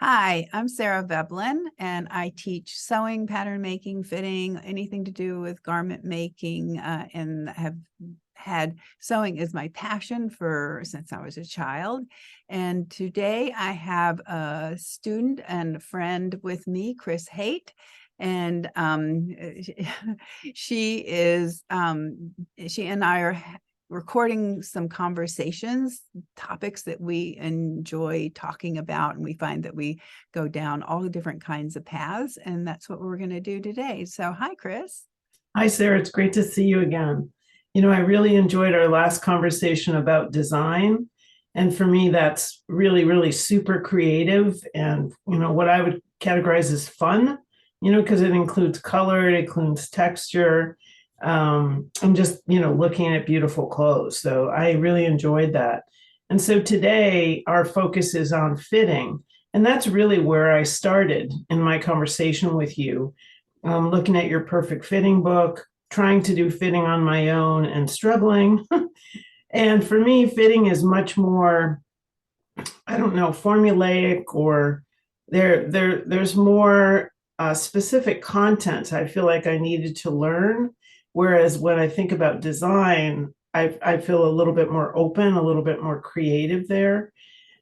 Hi, I'm Sarah Veblen, and I teach sewing, pattern making, fitting, anything to do with garment making, and have had sewing as my passion since I was a child. And today I have a student and a friend with me, Kris Haight. And she is she and I are recording some conversations, topics that we enjoy talking about, and we find that we go down all the different kinds of paths, and that's what we're going to do today. So hi, Kris. Hi, Sarah. It's great to see you again. I really enjoyed our last conversation about design. And for me, that's really, really super creative and, what I would categorize as fun, because it includes color, it includes texture, and just, looking at beautiful clothes. So I really enjoyed that. And so today, our focus is on fitting. And that's really where I started in my conversation with you, looking at your perfect fitting book, trying to do fitting on my own and struggling. And for me, fitting is much more, I don't know, formulaic, or there's more specific content I feel like I needed to learn. Whereas when I think about design, I feel a little bit more open, a little bit more creative there.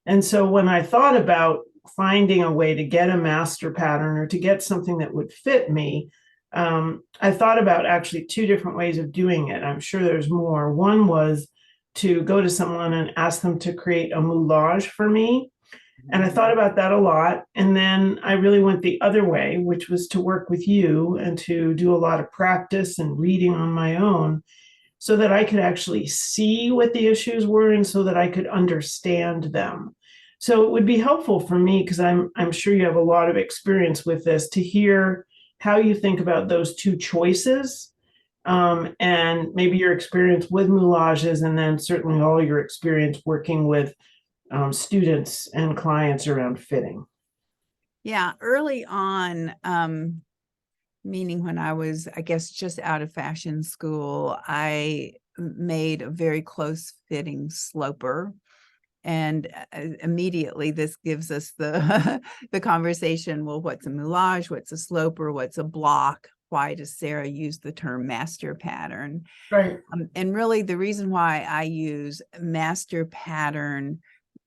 And so when I thought about finding a way to get a master pattern or to get something that would fit me, I thought about actually two different ways of doing it. I'm sure there's more. One was to go to someone and ask them to create a moulage for me. And I thought about that a lot. And then I really went the other way, which was to work with you and to do a lot of practice and reading on my own so that I could actually see what the issues were and so that I could understand them. So it would be helpful for me, because I'm sure you have a lot of experience with this, to hear how you think about those two choices, and maybe your experience with moulages, and then certainly all your experience working with students and clients around fitting. Yeah, early on, meaning when I was, I guess, just out of fashion school, I made a very close fitting sloper. And immediately this gives us the the conversation. Well, what's a moulage? What's a sloper? What's a block? Why does Sarah use the term master pattern? Right. And really the reason why I use master pattern,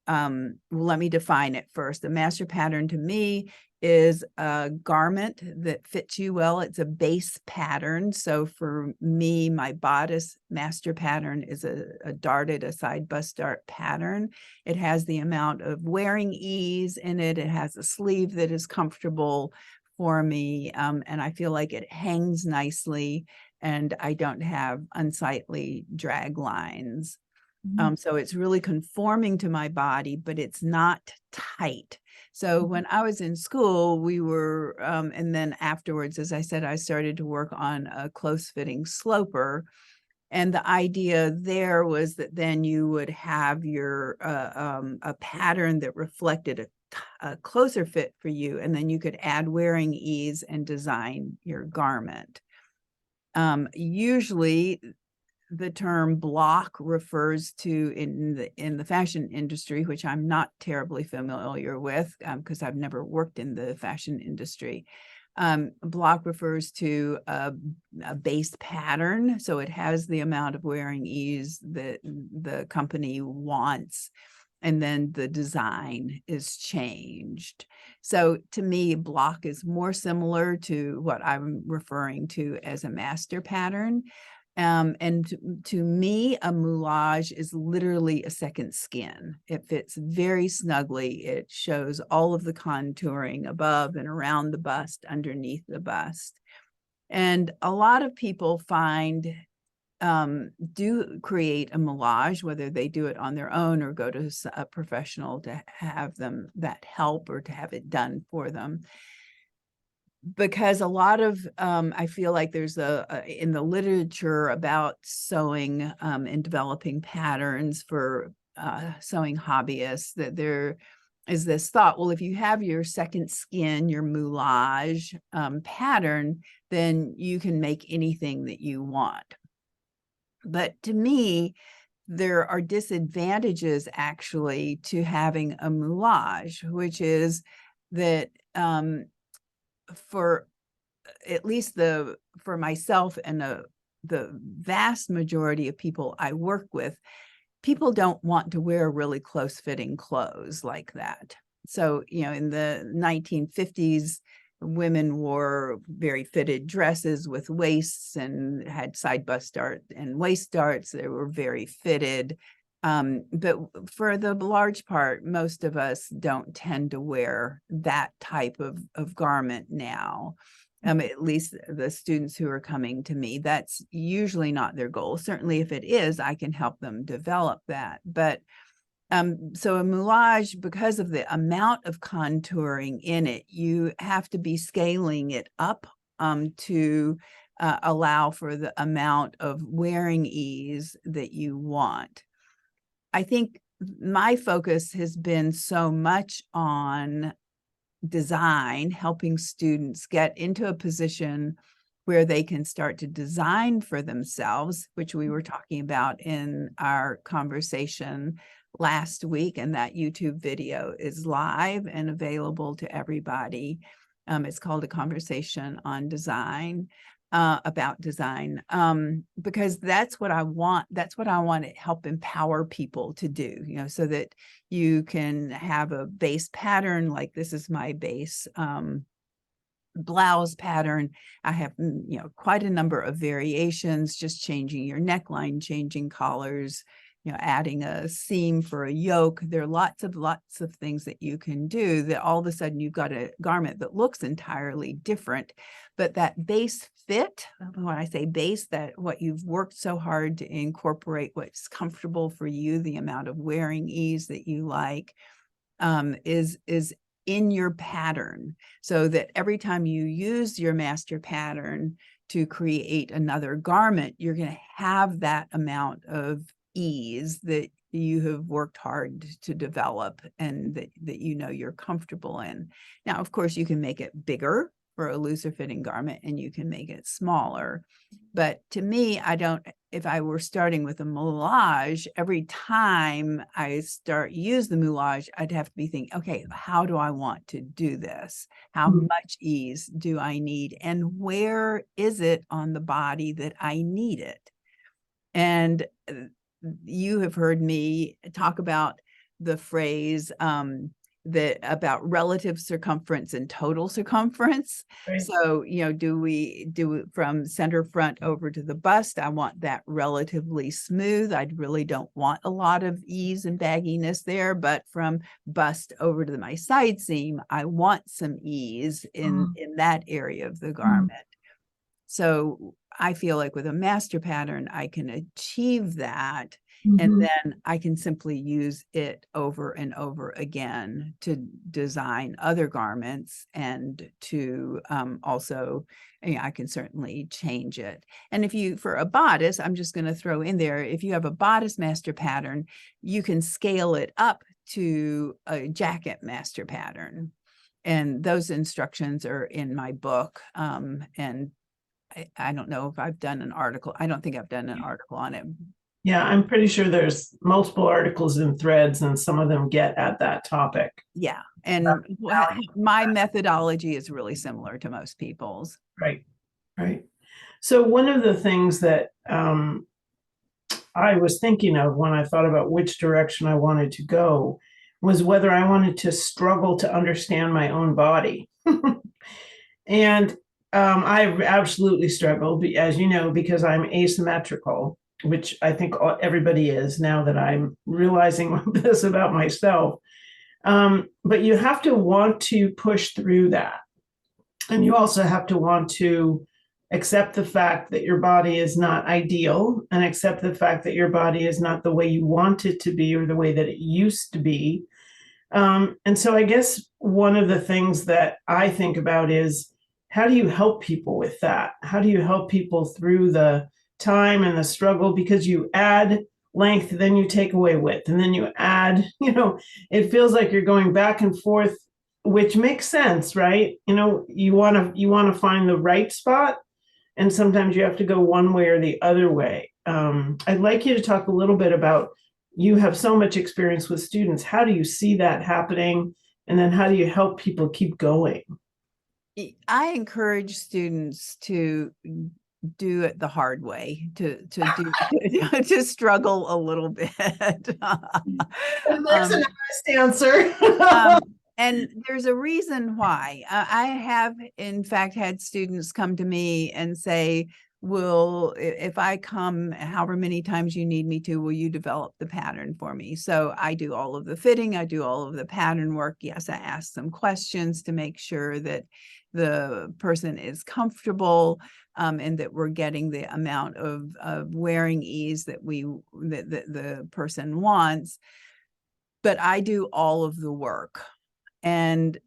well, let me define it first. The master pattern to me is a garment that fits you well. It's a base pattern. So for me, my bodice master pattern is a darted, a side bust dart pattern. It has the amount of wearing ease in it. It has a sleeve that is comfortable for me. And I feel like it hangs nicely and I don't have unsightly drag lines. So it's really conforming to my body, but it's not tight. So when I was in school, we were, and then afterwards, as I said, I started to work on a close fitting sloper. And the idea there was that then you would have your, a pattern that reflected a closer fit for you. And then you could add wearing ease and design your garment. Usually the term block refers to, in the fashion industry, which I'm not terribly familiar with because I've never worked in the fashion industry. Block refers to a base pattern, so it has the amount of wearing ease that the company wants, and then the design is changed. So to me, block is more similar to what I'm referring to as a master pattern. And to me, a moulage is literally a second skin. It fits very snugly. It shows all of the contouring above and around the bust, underneath the bust. And a lot of people do create a moulage, whether they do it on their own or go to a professional to have them that help or to have it done for them. Because a lot of, I feel like there's in the literature about sewing and developing patterns for sewing hobbyists, that there is this thought, well, if you have your second skin, your moulage pattern, then you can make anything that you want. But to me, there are disadvantages actually to having a moulage, which is that for at least for myself and the vast majority of people I work with, people don't want to wear really close fitting clothes like that. So, in the 1950s, women wore very fitted dresses with waists and had side bust dart and waist darts. They were very fitted. But for the large part, most of us don't tend to wear that type of garment now. At least the students who are coming to me, that's usually not their goal. Certainly if it is, I can help them develop that. But so a moulage, because of the amount of contouring in it, you have to be scaling it up to allow for the amount of wearing ease that you want. I think my focus has been so much on design, helping students get into a position where they can start to design for themselves, which we were talking about in our conversation last week. And that YouTube video is live and available to everybody. It's called A Conversation on Design, about design, because that's what I want. That's what I want to help empower people to do, so that you can have a base pattern. Like this is my base blouse pattern. I have, quite a number of variations, just changing your neckline, changing collars, adding a seam for a yoke. There are lots of things that you can do that all of a sudden you've got a garment that looks entirely different. But that base fit, when I say base, that what you've worked so hard to incorporate, what's comfortable for you, the amount of wearing ease that you like, is in your pattern, so that every time you use your master pattern to create another garment, you're going to have that amount of ease that you have worked hard to develop and that you're comfortable in. Now, of course, you can make it bigger for a looser fitting garment and you can make it smaller. But to me, if I were starting with a moulage, every time I use the moulage, I'd have to be thinking, okay, how do I want to do this? How much ease do I need? And where is it on the body that I need it? And you have heard me talk about the phrase about relative circumference and total circumference. Right. So, do we do from center front over to the bust? I want that relatively smooth. I really don't want a lot of ease and bagginess there, but from bust over to my side seam, I want some ease in that area of the garment. So I feel like with a master pattern, I can achieve that. And then I can simply use it over and over again to design other garments and to also, I can certainly change it. And for a bodice, I'm just going to throw in there, if you have a bodice master pattern, you can scale it up to a jacket master pattern. And those instructions are in my book. And I don't know if I've done an article. I don't think I've done an article on it. Yeah, I'm pretty sure there's multiple articles and threads, and some of them get at that topic. Yeah. And my methodology is really similar to most people's. Right. Right. So one of the things that I was thinking of when I thought about which direction I wanted to go was whether I wanted to struggle to understand my own body. And I absolutely struggle, as you know, because I'm asymmetrical, which I think everybody is now that I'm realizing this about myself. But you have to want to push through that. And you also have to want to accept the fact that your body is not ideal, and accept the fact that your body is not the way you want it to be or the way that it used to be. And so I guess one of the things that I think about is, how do you help people with that? How do you help people through the time and the struggle? Because you add length, then you take away width, and then you add, it feels like you're going back and forth, which makes sense, right? You want to find the right spot, and sometimes you have to go one way or the other way. I'd like you to talk a little bit about, you have so much experience with students. How do you see that happening? And then how do you help people keep going? I encourage students to do it the hard way, to struggle a little bit. That's an Um, honest answer. um, and there's a reason why. I have, in fact, had students come to me and say, if I come however many times you need me to, will you develop the pattern for me? So I do all of the fitting, I do all of the pattern work. Yes, I ask some questions to make sure that the person is comfortable, and that we're getting the amount of wearing ease that the person wants. But I do all of the work. And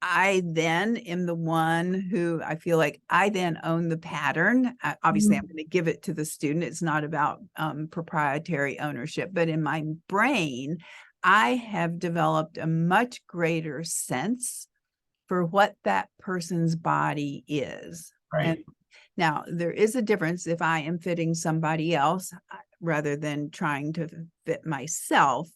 I then am the one who I feel like I then own the pattern. Obviously, I'm going to give it to the student. It's not about proprietary ownership, but in my brain, I have developed a much greater sense for what that person's body is. Right. And now there is a difference if I am fitting somebody else rather than trying to fit myself.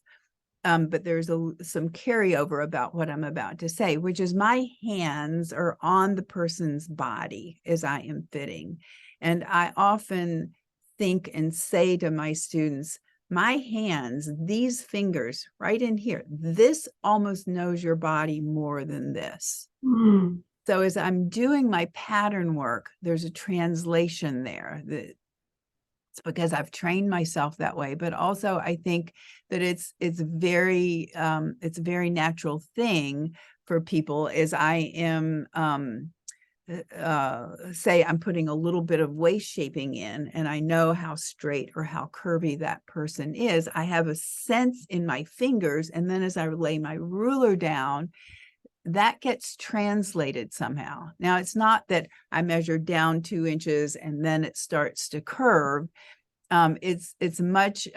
But there's some carryover about what I'm about to say, which is my hands are on the person's body as I am fitting. And I often think and say to my students, my hands, these fingers right in here, this almost knows your body more than this. Mm. So as I'm doing my pattern work, there's a translation there that it's because I've trained myself that way, but also I think that it's a very natural thing for people as I am say I'm putting a little bit of waist shaping in and I know how straight or how curvy that person is. I have a sense in my fingers, and then as I lay my ruler down, that gets translated somehow. Now, it's not that I measure down 2 inches and then it starts to curve. It's much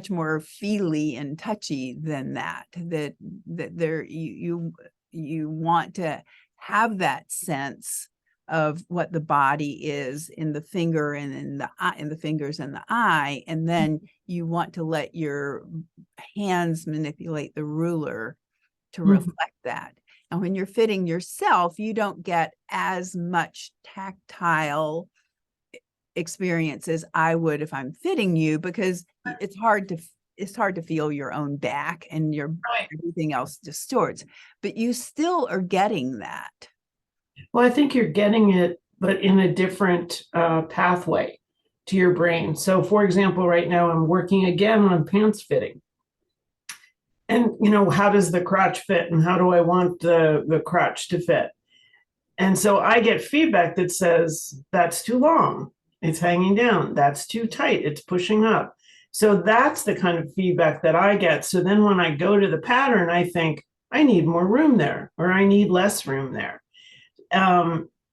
more feely and touchy than that. That there you want to have that sense of what the body is in the finger and in the eye, in the fingers and the eye, and then you want to let your hands manipulate the ruler to reflect that. And when you're fitting yourself, you don't get as much tactile experience as I would if I'm fitting you, because it's hard to feel your own back and your everything else distorts, but you still are getting that. Well, I think you're getting it, but in a different pathway to your brain. So, for example, right now I'm working again on pants fitting. And, how does the crotch fit and how do I want the crotch to fit? And so I get feedback that says, that's too long. It's hanging down. That's too tight. It's pushing up. So that's the kind of feedback that I get. So then when I go to the pattern, I think I need more room there, or I need less room there.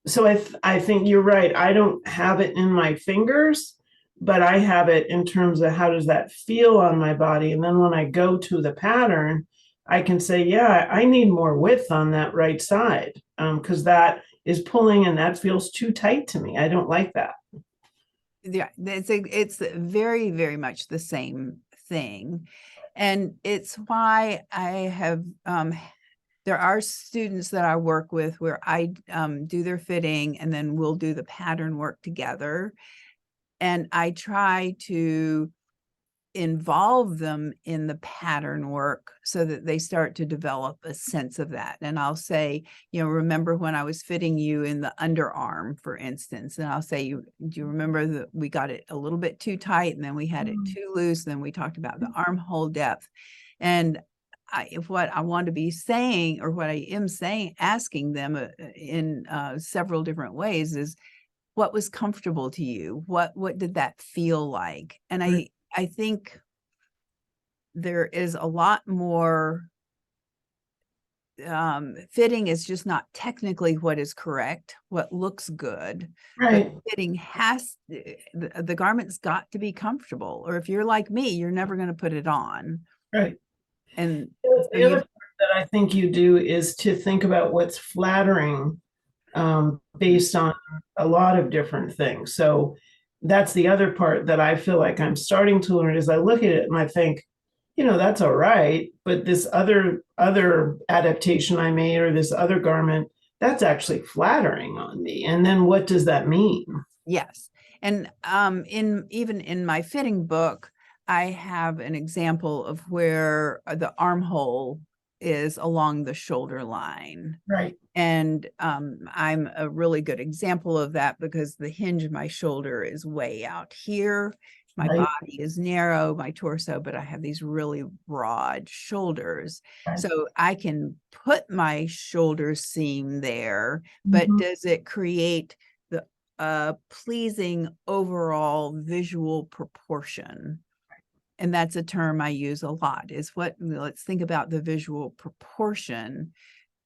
So I think you're right. I don't have it in my fingers, but I have it in terms of how does that feel on my body. And then when I go to the pattern, I can say, yeah, I need more width on that right side, because that is pulling and that feels too tight to me. I don't like that. Yeah, it's very, very much the same thing. And it's why I have, there are students that I work with where I do their fitting and then we'll do the pattern work together. And I try to involve them in the pattern work so that they start to develop a sense of that. And I'll say, remember when I was fitting you in the underarm, for instance, and I'll say, do you remember that we got it a little bit too tight and then we had it too loose. And then we talked about the armhole depth. And what I want to be saying, or what I am saying, asking them in several different ways is, what was comfortable to you? What did that feel like? And I think there is a lot more, fitting is just not technically what is correct, what looks good. Right. But fitting the garment's got to be comfortable, or if you're like me, you're never going to put it on. Right. And the other part that I think you do is to think about what's flattering, based on a lot of different things. So that's the other part that I feel like I'm starting to learn is I look at it and I think, that's all right. But this other adaptation I made, or this other garment, that's actually flattering on me. And then what does that mean? Yes. And even in my fitting book, I have an example of where the armhole is along the shoulder line. Right. And I'm a really good example of that because the hinge of my shoulder is way out here. My Right. body is narrow, my torso, but I have these really broad shoulders. Right. So I can put my shoulder seam there, but Mhm. does it create the pleasing overall visual proportion? And that's a term I use a lot, is let's think about the visual proportion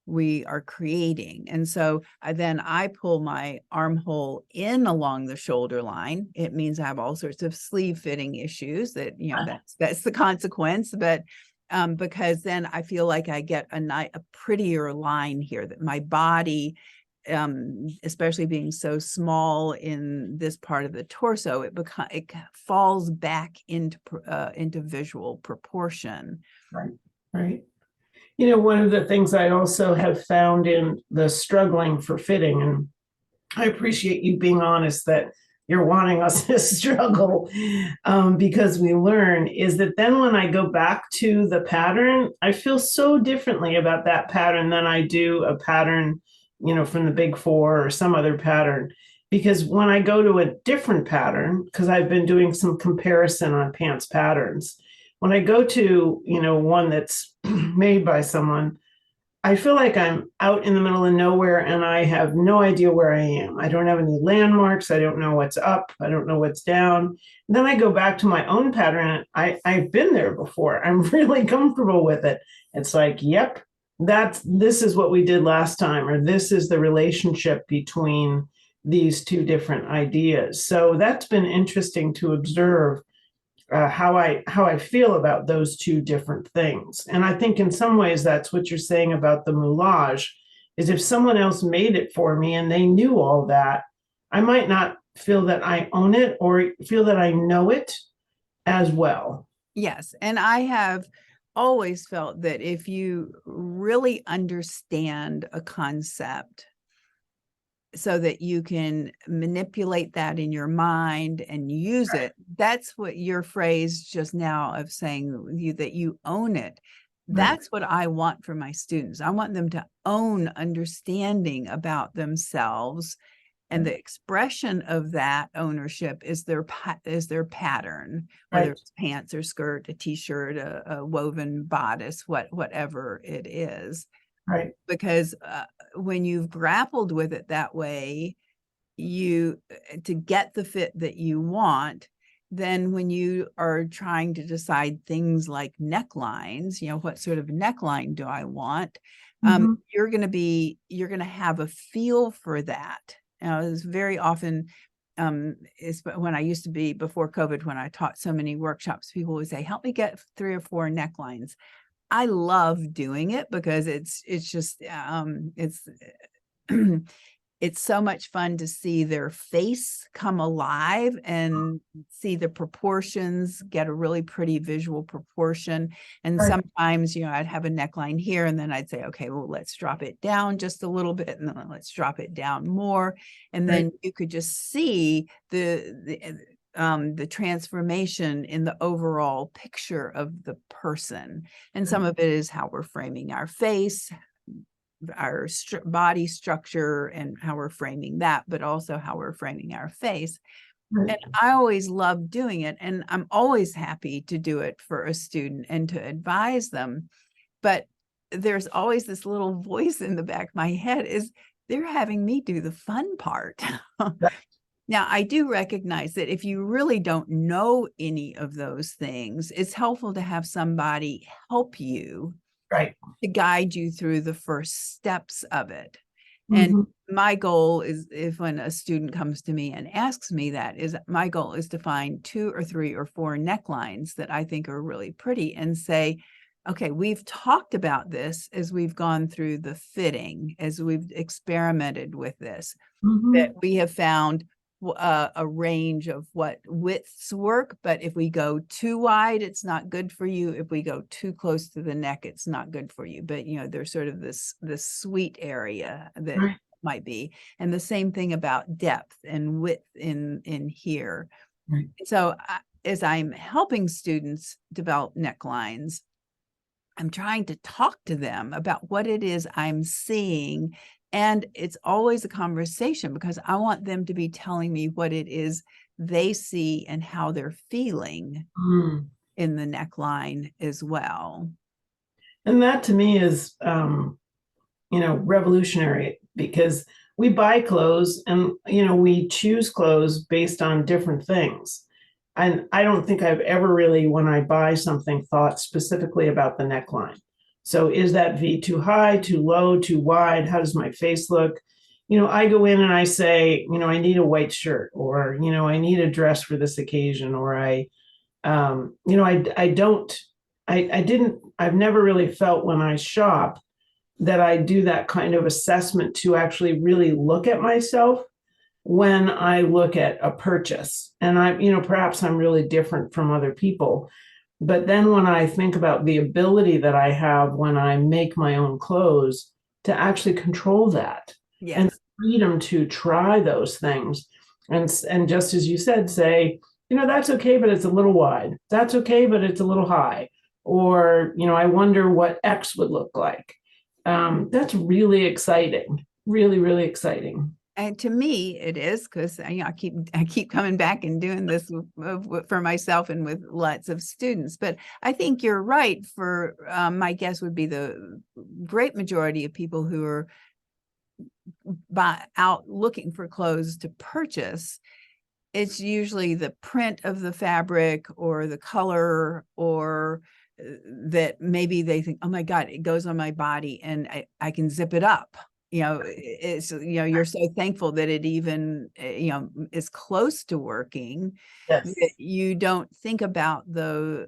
we are creating. And so then I pull my armhole in along the shoulder line. It means I have all sorts of sleeve fitting issues that, that's the consequence. But because then I feel like I get a prettier line here, that my body, especially being so small in this part of the torso, it falls back into visual proportion. Right. Right. One of the things I also have found in the struggling for fitting, and I appreciate you being honest that you're wanting us to struggle, because we learn, is that then when I go back to the pattern, I feel so differently about that pattern than I do a pattern, from the Big Four or some other pattern. Because when I go to a different pattern, because I've been doing some comparison on pants patterns, when I go to, one that's made by someone, I feel like I'm out in the middle of nowhere and I have no idea where I am. I don't have any landmarks. I don't know what's up. I don't know what's down. And then I go back to my own pattern. I've been there before. I'm really comfortable with it. It's like, yep, this is what we did last time, or this is the relationship between these two different ideas. So that's been interesting to observe, how I feel about those two different things. And I think in some ways that's what you're saying about the moulage, is if someone else made it for me and they knew all that, I might not feel that I own it or feel that I know it as well. Yes. And I have always felt that if you really understand a concept so that you can manipulate that in your mind and use it, that's what your phrase just now of saying that you own it. That's what I want for my students. I want them to own understanding about themselves, and the expression of that ownership is their pattern, whether it's pants or skirt, a t-shirt, a woven bodice, whatever it is. Right. Because when you've grappled with it that way, to get the fit that you want, then when you are trying to decide things like necklines, what sort of neckline do I want? You're going to have a feel for that. It's very often, is when I used to be, before COVID, when I taught so many workshops, people would say, help me get 3 or 4 necklines. I love doing it because it's just, it's so much fun to see their face come alive and see the proportions, get a really pretty visual proportion. And sometimes, I'd have a neckline here and then I'd say, okay, well, let's drop it down just a little bit and then let's drop it down more. And then you could just see the transformation in the overall picture of the person. And some of it is how we're framing our face, our body structure, and how we're framing that, but also how we're framing our face. And I always love doing it. And I'm always happy to do it for a student and to advise them. But there's always this little voice in the back of my head, is they're having me do the fun part. Now, I do recognize that if you really don't know any of those things, it's helpful to have somebody help you, to guide you through the first steps of it. And my goal is, if when a student comes to me and asks me that, is my goal is to find 2 or 3 or 4 necklines that I think are really pretty and say, okay, we've talked about this as we've gone through the fitting, as we've experimented with this, that we have found a range of what widths work, but if we go too wide, it's not good for you. If we go too close to the neck, it's not good for you. But there's sort of this sweet area that Right. might be. And the same thing about depth and width in here. Right. So as I'm helping students develop necklines, I'm trying to talk to them about what it is I'm seeing. And it's always a conversation because I want them to be telling me what it is they see and how they're feeling in the neckline as well. And that to me is, revolutionary, because we buy clothes and, we choose clothes based on different things. And I don't think I've ever really, when I buy something, thought specifically about the neckline. So is that V too high, too low, too wide? How does my face look? I go in and I say, I need a white shirt, or, I need a dress for this occasion, or I've never really felt when I shop that I do that kind of assessment to actually really look at myself when I look at a purchase. And perhaps I'm really different from other people. But then when I think about the ability that I have when I make my own clothes to actually control that, and Yes. freedom to try those things. And just as you said, say, that's okay, but it's a little wide. That's okay, but it's a little high. Or, I wonder what X would look like. That's really exciting. Really, really exciting. And to me, it is, because I keep coming back and doing this for myself and with lots of students. But I think you're right. For my guess would be the great majority of people who are out looking for clothes to purchase, it's usually the print of the fabric or the color, or that maybe they think, oh my God, it goes on my body and I can zip it up. It's, you're so thankful that it even, is close to working. Yes. That you don't think about the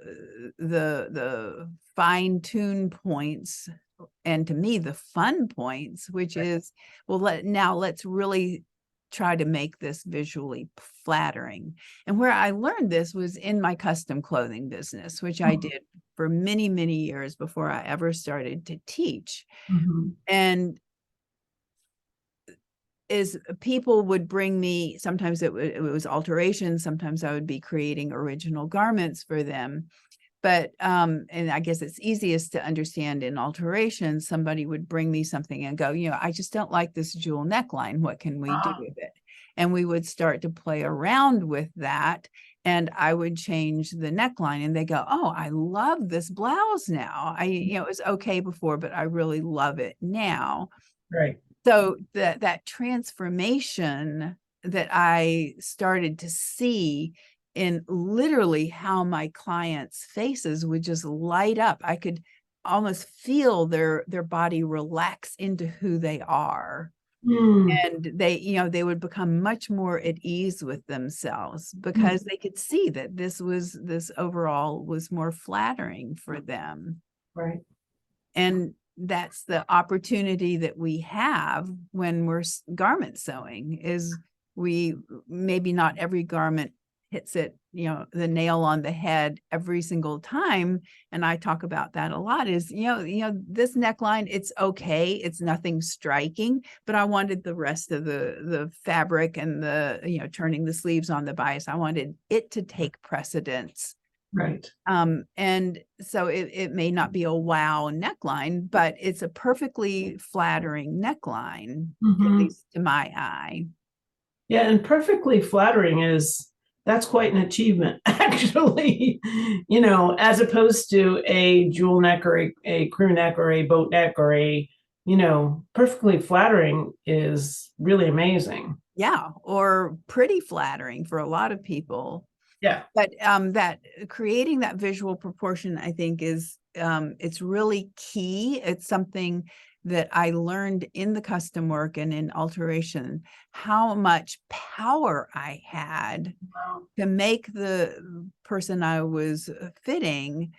fine-tuned points, and to me, the fun points, which is, well, let's really try to make this visually flattering. And where I learned this was in my custom clothing business, which I did for many, many years before I ever started to teach. Mhm. And is people would bring me, sometimes it was alterations, sometimes I would be creating original garments for them. But and I guess it's easiest to understand in alterations, somebody would bring me something and go, I just don't like this jewel neckline. What can we do with it? And we would start to play around with that. And I would change the neckline and they go, oh, I love this blouse now. It was okay before, but I really love it now. Right. So that transformation that I started to see in literally how my clients' faces would just light up. I could almost feel their body relax into who they are. And they would become much more at ease with themselves because they could see that this overall was more flattering for them. Right. And that's the opportunity that we have when we're garment sewing, is we maybe not every garment hits it, the nail on the head every single time. And I talk about that a lot, is, this neckline, it's okay. It's nothing striking, but I wanted the rest of the fabric and the, turning the sleeves on the bias, I wanted it to take precedence. Right. And so it may not be a wow neckline, but it's a perfectly flattering neckline, at least to my eye. Yeah, and perfectly flattering that's quite an achievement, actually. As opposed to a jewel neck or a crew neck or a boat neck or perfectly flattering is really amazing. Yeah, or pretty flattering for a lot of people. Yeah. But that creating that visual proportion, I think, is it's really key. It's something that I learned in the custom work and in alteration, how much power I had to make the person I was fitting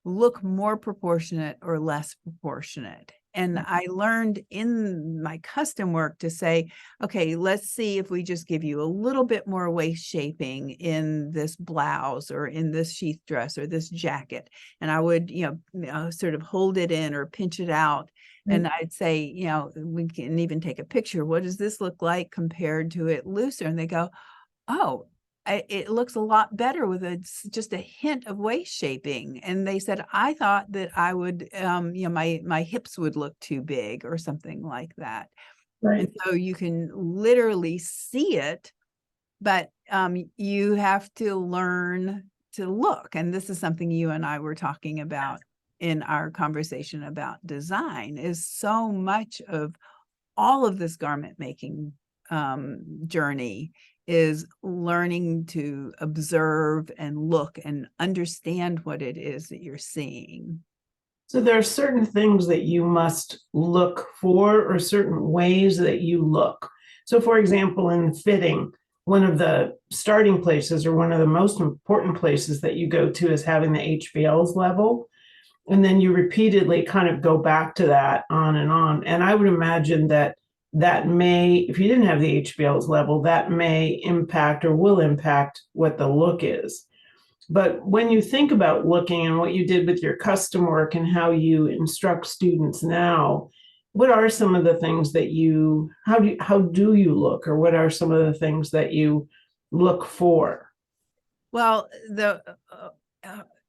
look more proportionate or less proportionate. And I learned in my custom work to say, okay, let's see if we just give you a little bit more waist shaping in this blouse or in this sheath dress or this jacket. And I would, sort of hold it in or pinch it out. And I'd say, we can even take a picture. What does this look like compared to it looser? And they go, oh, it looks a lot better with just a hint of waist shaping. And they said, I thought that I would, my hips would look too big or something like that. Right. And so you can literally see it, but you have to learn to look. And this is something you and I were talking about in our conversation about design, is so much of all of this garment making journey is learning to observe and look and understand what it is that you're seeing. So there are certain things that you must look for, or certain ways that you look. So for example, in fitting, one of the starting places, or one of the most important places that you go to, is having the HBLs level. And then you repeatedly kind of go back to that on and on. And I would imagine that may, if you didn't have the HBLs level, that may impact or will impact what the look is. But when you think about looking and what you did with your custom work and how you instruct students now, what are some of the things that how do you look, or what are some of the things that you look for? Well, the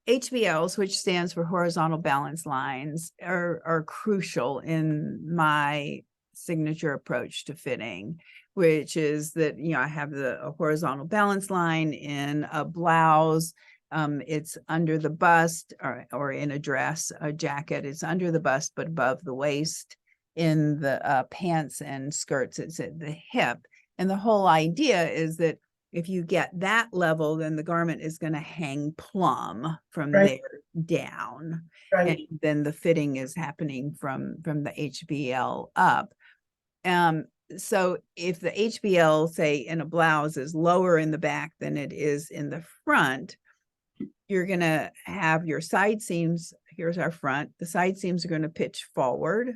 HBLs, which stands for horizontal balance lines, are crucial in my signature approach to fitting, which is that, I have a horizontal balance line in a blouse. It's under the bust, or in a dress, a jacket, it's under the bust, but above the waist. In the pants and skirts, it's at the hip. And the whole idea is that if you get that level, then the garment is going to hang plumb from there down. Right. And then the fitting is happening from the HBL up. So if the HBL, say in a blouse, is lower in the back than it is in the front, you're going to have your side seams. Here's our front. The side seams are going to pitch forward.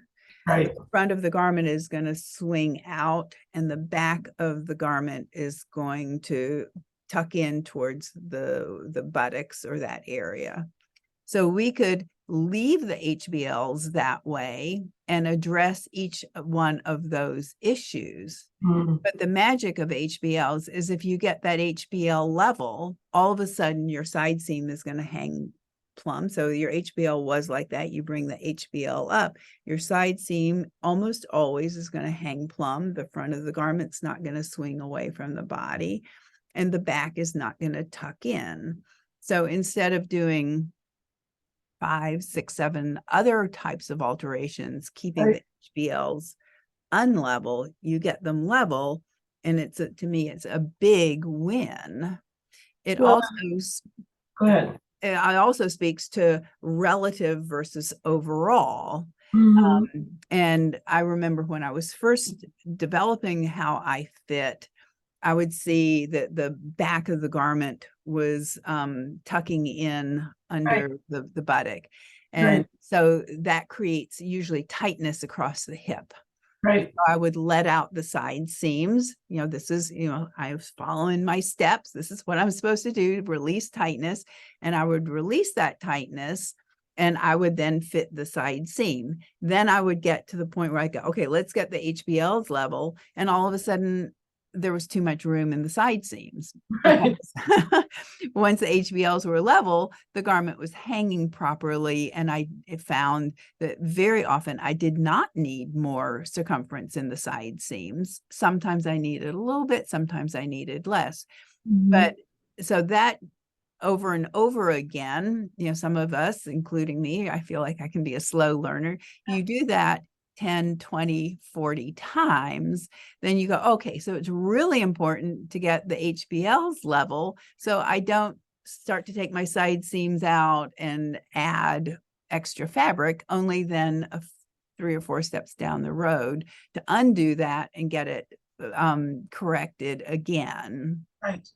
Right. The front of the garment is going to swing out, and the back of the garment is going to tuck in towards the buttocks, or that area. So we could leave the HBLs that way and address each one of those issues. But the magic of HBLs is if you get that HBL level, all of a sudden your side seam is going to hang plumb. So your HBL was like that. You bring the HBL up, your side seam almost always is going to hang plumb. The front of the garment's not going to swing away from the body, and the back is not going to tuck in. So instead of doing 5, 6, 7 other types of alterations, keeping the HBLs unlevel, you get them level, and to me, it's a big win. It also, go ahead. It also speaks to relative versus overall. And I remember when I was first developing how I fit, I would see that the back of the garment was tucking in under the buttock. And so that creates usually tightness across the hip. Right. So I would let out the side seams. This is, I was following my steps. This is what I'm supposed to do, release tightness. And I would release that tightness, and I would then fit the side seam. Then I would get to the point where I go, okay, let's get the HBLs level. And all of a sudden there was too much room in the side seams. Once the HBLs were level, the garment was hanging properly. And I found that very often I did not need more circumference in the side seams. Sometimes I needed a little bit, sometimes I needed less. But so that over and over again, some of us, including me, I feel like I can be a slow learner. You do that 10, 20, 40 times, then you go, okay, so it's really important to get the HBLs level, so I don't start to take my side seams out and add extra fabric, only then 3 or 4 steps down the road to undo that and get it corrected again. Right.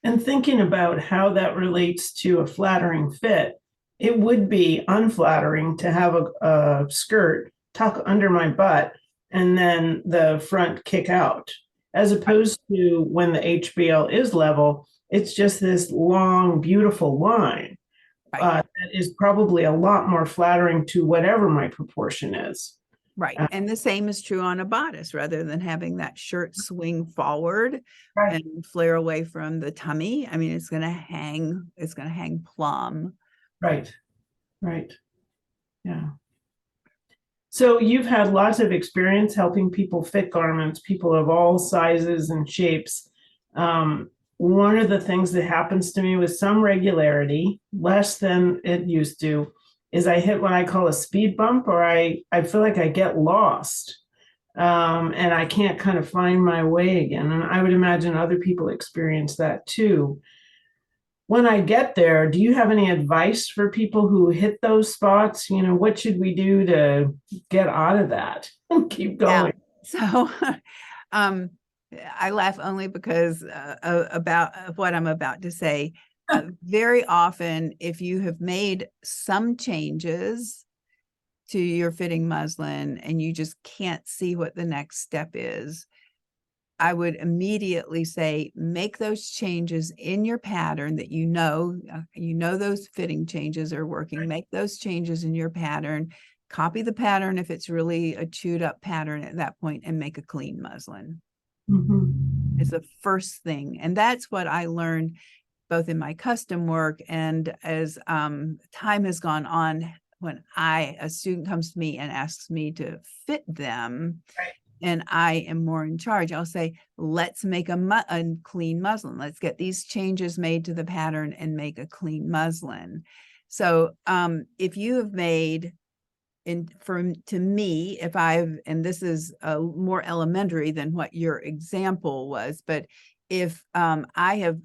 And thinking about how that relates to a flattering fit, it would be unflattering to have a skirt tuck under my butt and then the front kick out, as opposed to when the HBL is level, it's just this long, beautiful line. Right. That is probably a lot more flattering to whatever my proportion is. Right. And the same is true on a bodice, rather than having that shirt swing forward Right. and flare away from the tummy. I mean, it's going to hang plumb. Right. Right. Yeah. So you've had lots of experience helping people fit garments, people of all sizes and shapes. One of the things that happens to me with some regularity, less than it used to, is I hit what I call a speed bump, or I feel like I get lost, and I can't kind of find my way again. And I would imagine other people experience that too. When I get there, do you have any advice for people who hit those spots? You know, what should we do to get out of that and keep going? So I laugh only because about what I'm about to say. Very often, if you have made some changes to your fitting muslin and you just can't see what the next step is, I would immediately say, make those changes in your pattern that you know those fitting changes are working. Make those changes in your pattern, copy the pattern if it's really a chewed up pattern at that point, and make a clean muslin. Mm-hmm. Is the first thing. And that's what I learned both in my custom work and as time has gone on, when a student comes to me and asks me to fit them, Right. and I am more in charge, I'll say, let's make a clean muslin. Let's get these changes made to the pattern and make a clean muslin. So if you have made, to me, and this is more elementary than what your example was, but if I have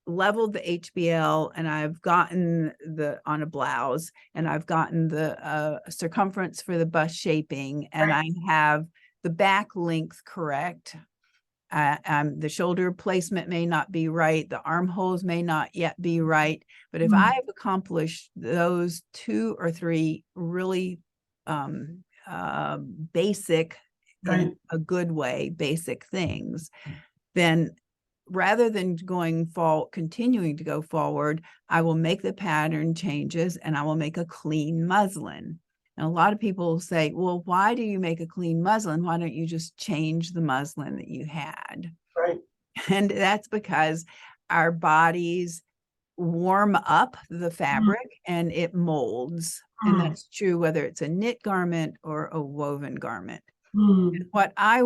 leveled the HBL and I've gotten on a blouse, and I've gotten the circumference for the bust shaping, and I have the back length correct. The shoulder placement may not be right. The armholes may not yet be right. But if I've accomplished those 2 or 3 really basic, in a good way, basic things, then rather than continuing to go forward, I will make the pattern changes and I will make a clean muslin. And a lot of people say, well, why do you make a clean muslin? Why don't you just change the muslin that you had? Right. And that's because our bodies warm up the fabric and it molds. And that's true whether it's a knit garment or a woven garment. And what I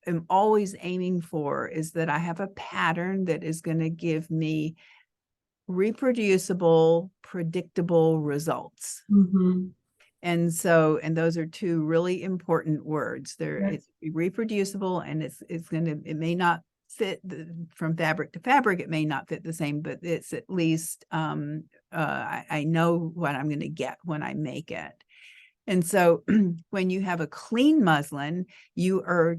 am always aiming for is that I have a pattern that is going to give me reproducible, predictable results. And those are 2 really important words. It's reproducible, and it may not fit from fabric to fabric. It may not fit the same, but it's at least, I know what I'm going to get when I make it. And so when you have a clean muslin, you are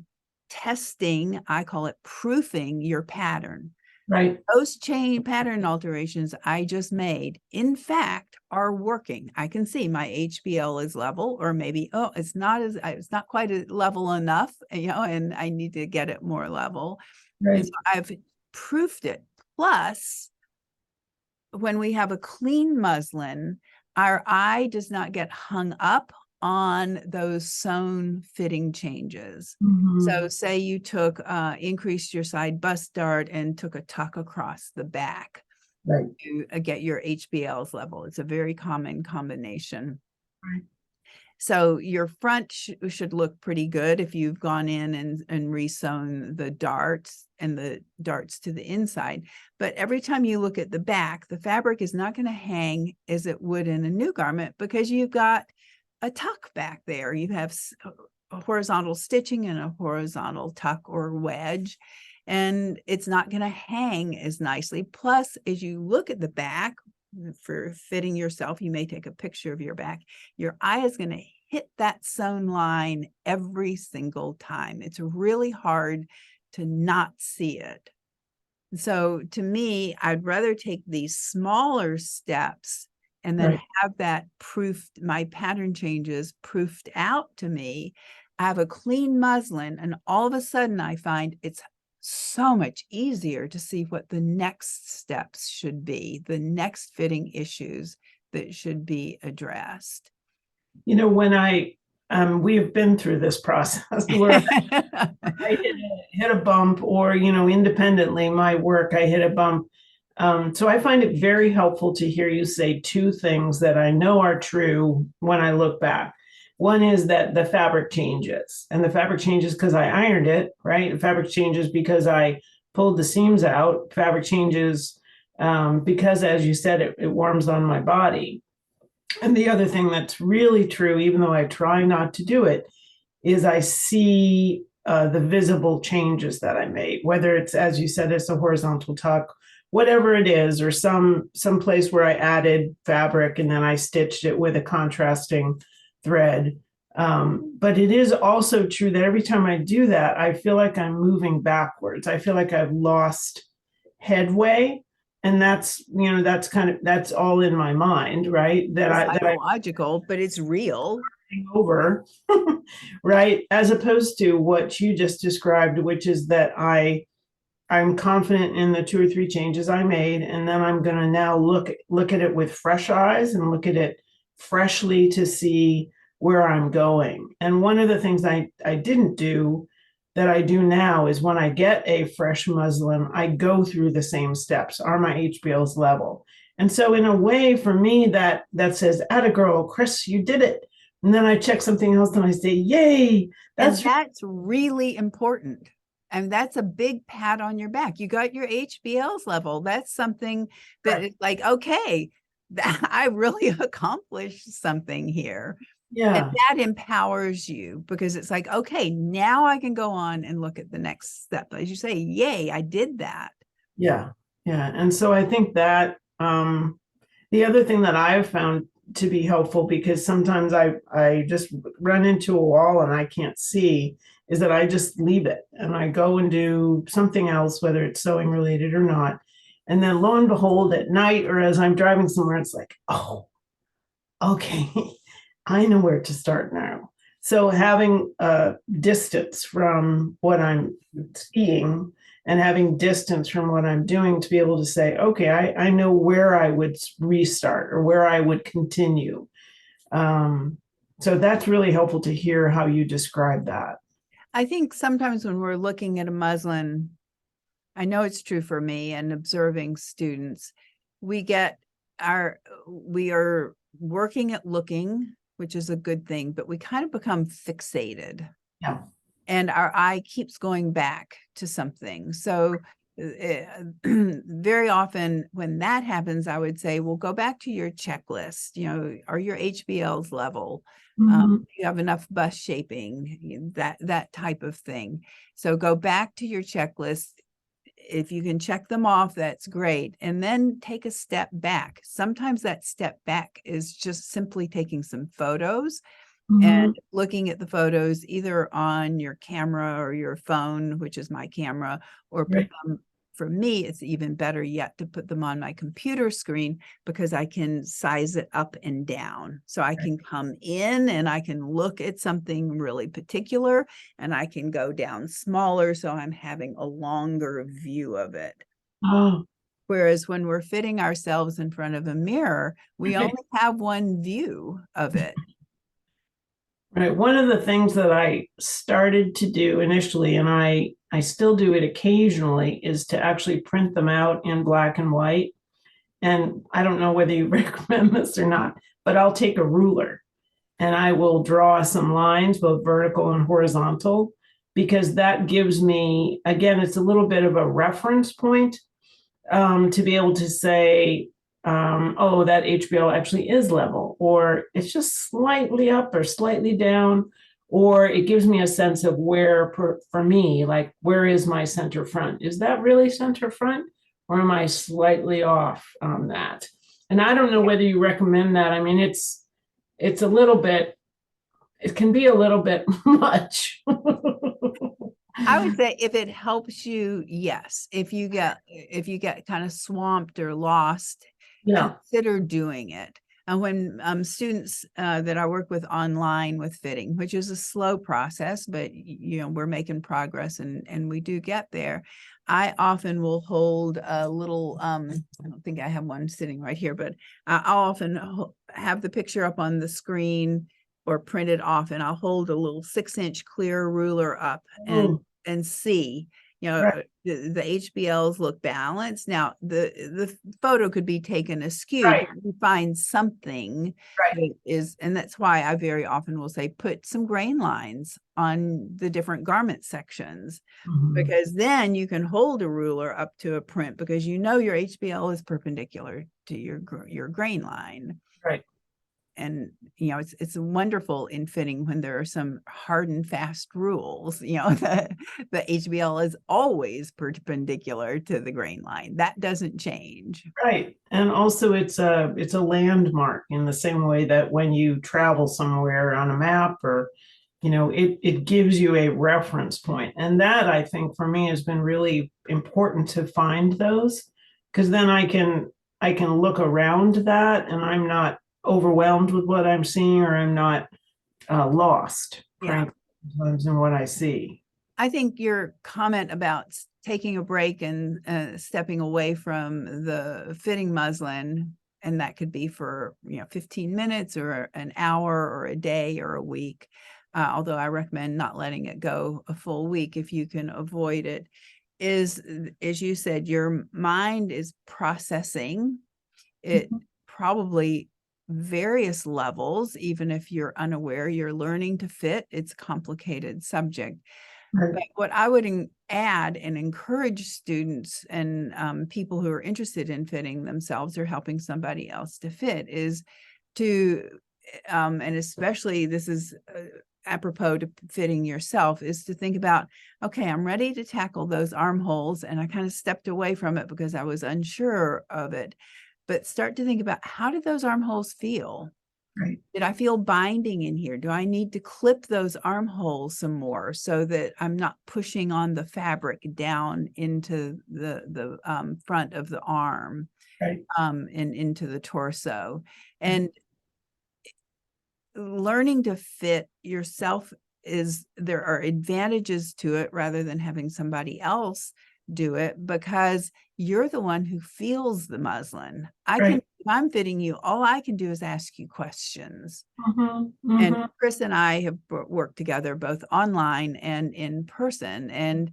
testing, I call it proofing your pattern. Right. Those pattern alterations I just made, in fact, are working. I can see my HBL is level, or maybe, it's not quite level enough, and I need to get it more level. Right. And so I've proofed it. Plus, when we have a clean muslin, our eye does not get hung up on those sewn fitting changes. So say you increased your side bust dart and took a tuck across the back to get your HBLs level. It's a very common combination. So your front should look pretty good if you've gone in and resewn the darts and the darts to the inside. But every time you look at the back, the fabric is not going to hang as it would in a new garment, because you've got a tuck back there. You have a horizontal stitching and a horizontal tuck or wedge, and it's not going to hang as nicely. Plus, as you look at the back for fitting yourself, you may take a picture of your back. Your eye is going to hit that sewn line every single time. It's really hard to not see it. So to me, I'd rather take these smaller steps and then Right. have that proofed, my pattern changes proofed out to me. I have a clean muslin, and all of a sudden I find it's so much easier to see what the next steps should be, the next fitting issues that should be addressed. When we have been through this process where I hit a bump, or, independently, my work, I hit a bump. So I find it very helpful to hear you say two things that I know are true when I look back. One is that the fabric changes, and the fabric changes because I ironed it, right? The fabric changes because I pulled the seams out. Fabric changes because, as you said, it warms on my body. And the other thing that's really true, even though I try not to do it, is I see the visible changes that I made, whether it's, as you said, it's a horizontal tuck, whatever it is, or some place where I added fabric and then I stitched it with a contrasting thread. But it is also true that every time I do that, I feel like I'm moving backwards. I feel like I've lost headway. And that's that's all in my mind, right? That It's I psychological, but it's real. over, right? As opposed to what you just described, which is that I'm confident in the 2 or 3 changes I made, and then I'm going to now look at it with fresh eyes and look at it freshly to see where I'm going. And one of the things I didn't do that I do now is when I get a fresh muslin, I go through the same steps. Are my HBLs level? And so in a way, for me, that says, "Atta girl, Kris, you did it." And then I check something else and I say, "Yay." That's really important. And that's a big pat on your back. You got your HBLs level. That's something that is like, okay, I really accomplished something here. And Yeah. that empowers you, because it's like, okay, now I can go on and look at the next step. As you say, yay, I did that. Yeah. Yeah. And so I think that the other thing that I've found to be helpful, because sometimes I just run into a wall and I can't see, is that I just leave it and I go and do something else, whether it's sewing related or not. And then lo and behold, at night or as I'm driving somewhere, it's like, oh, okay, I know where to start now. So having distance from what I'm seeing and having distance from what I'm doing to be able to say, okay, I know where I would restart or where I would continue. So that's really helpful to hear how you describe that. I think sometimes when we're looking at a muslin, I know it's true for me and observing students, we are working at looking, which is a good thing, but we kind of become fixated. Yeah. And our eye keeps going back to something. So very often when that happens, I would say, well, go back to your checklist. Are your HBLs level? Mhm. You have enough bust shaping, that type of thing. So go back to your checklist. If you can check them off, that's great. And then take a step back. Sometimes that step back is just simply taking some photos and looking at the photos either on your camera or your phone, which is my camera, or put Right. them, for me, it's even better yet to put them on my computer screen, because I can size it up and down. So I can come in and I can look at something really particular, and I can go down smaller. So I'm having a longer view of it. Oh, Whereas when we're fitting ourselves in front of a mirror, we right. only have one view of it. Right. One of the things that I started to do initially, and I still do it occasionally, is to actually print them out in black and white. And I don't know whether you recommend this or not, but I'll take a ruler and I will draw some lines, both vertical and horizontal, because that gives me, again, it's a little bit of a reference point to be able to say, oh, that HBL actually is level, or it's just slightly up or slightly down, or it gives me a sense of where, for me, like, where is my center front? Is that really center front, or am I slightly off on that? And I don't know whether you recommend that. I mean, it's a little bit, it can be a little bit much. I would say if it helps you, yes. If you get kind of swamped or lost, Yeah. consider doing it. when students that I work with online with fitting, which is a slow process, but we're making progress and we do get there. I often will hold a little, I don't think I have one sitting right here, but I'll often have the picture up on the screen or print it off, and I'll hold a little 6-inch clear ruler up and see, Right. the HBLs look balanced. Now, the photo could be taken askew, Right. but we find something Right. that is, and that's why I very often will say, put some grain lines on the different garment sections, because then you can hold a ruler up to a print because your HBL is perpendicular to your grain line. Right. And it's wonderful in fitting when there are some hard and fast rules. The HBL is always perpendicular to the grain line. That doesn't change. Right. And also it's a landmark in the same way that when you travel somewhere on a map, or it gives you a reference point. And that, I think, for me, has been really important to find those, because then I can look around that and I'm not overwhelmed with what I'm seeing, or I'm not lost, frankly, sometimes in what I see. I think your comment about taking a break and stepping away from the fitting muslin, and that could be for 15 minutes or an hour or a day or a week, although I recommend not letting it go a full week if you can avoid it, is, as you said, your mind is processing it probably various levels. Even if you're unaware, you're learning to fit. It's a complicated subject. Right. But what I would add and encourage students and people who are interested in fitting themselves or helping somebody else to fit is to, and especially this is apropos to fitting yourself, is to think about, okay, I'm ready to tackle those armholes, and I kind of stepped away from it because I was unsure of it. But start to think about, how did those armholes feel? Right. Did I feel binding in here? Do I need to clip those armholes some more so that I'm not pushing on the fabric down into the front of the arm, Right. and into the torso? And learning to fit yourself, there are advantages to it rather than having somebody else do it, because you're the one who feels the muslin. If I'm fitting you, all I can do is ask you questions. And Kris and I have worked together both online and in person, and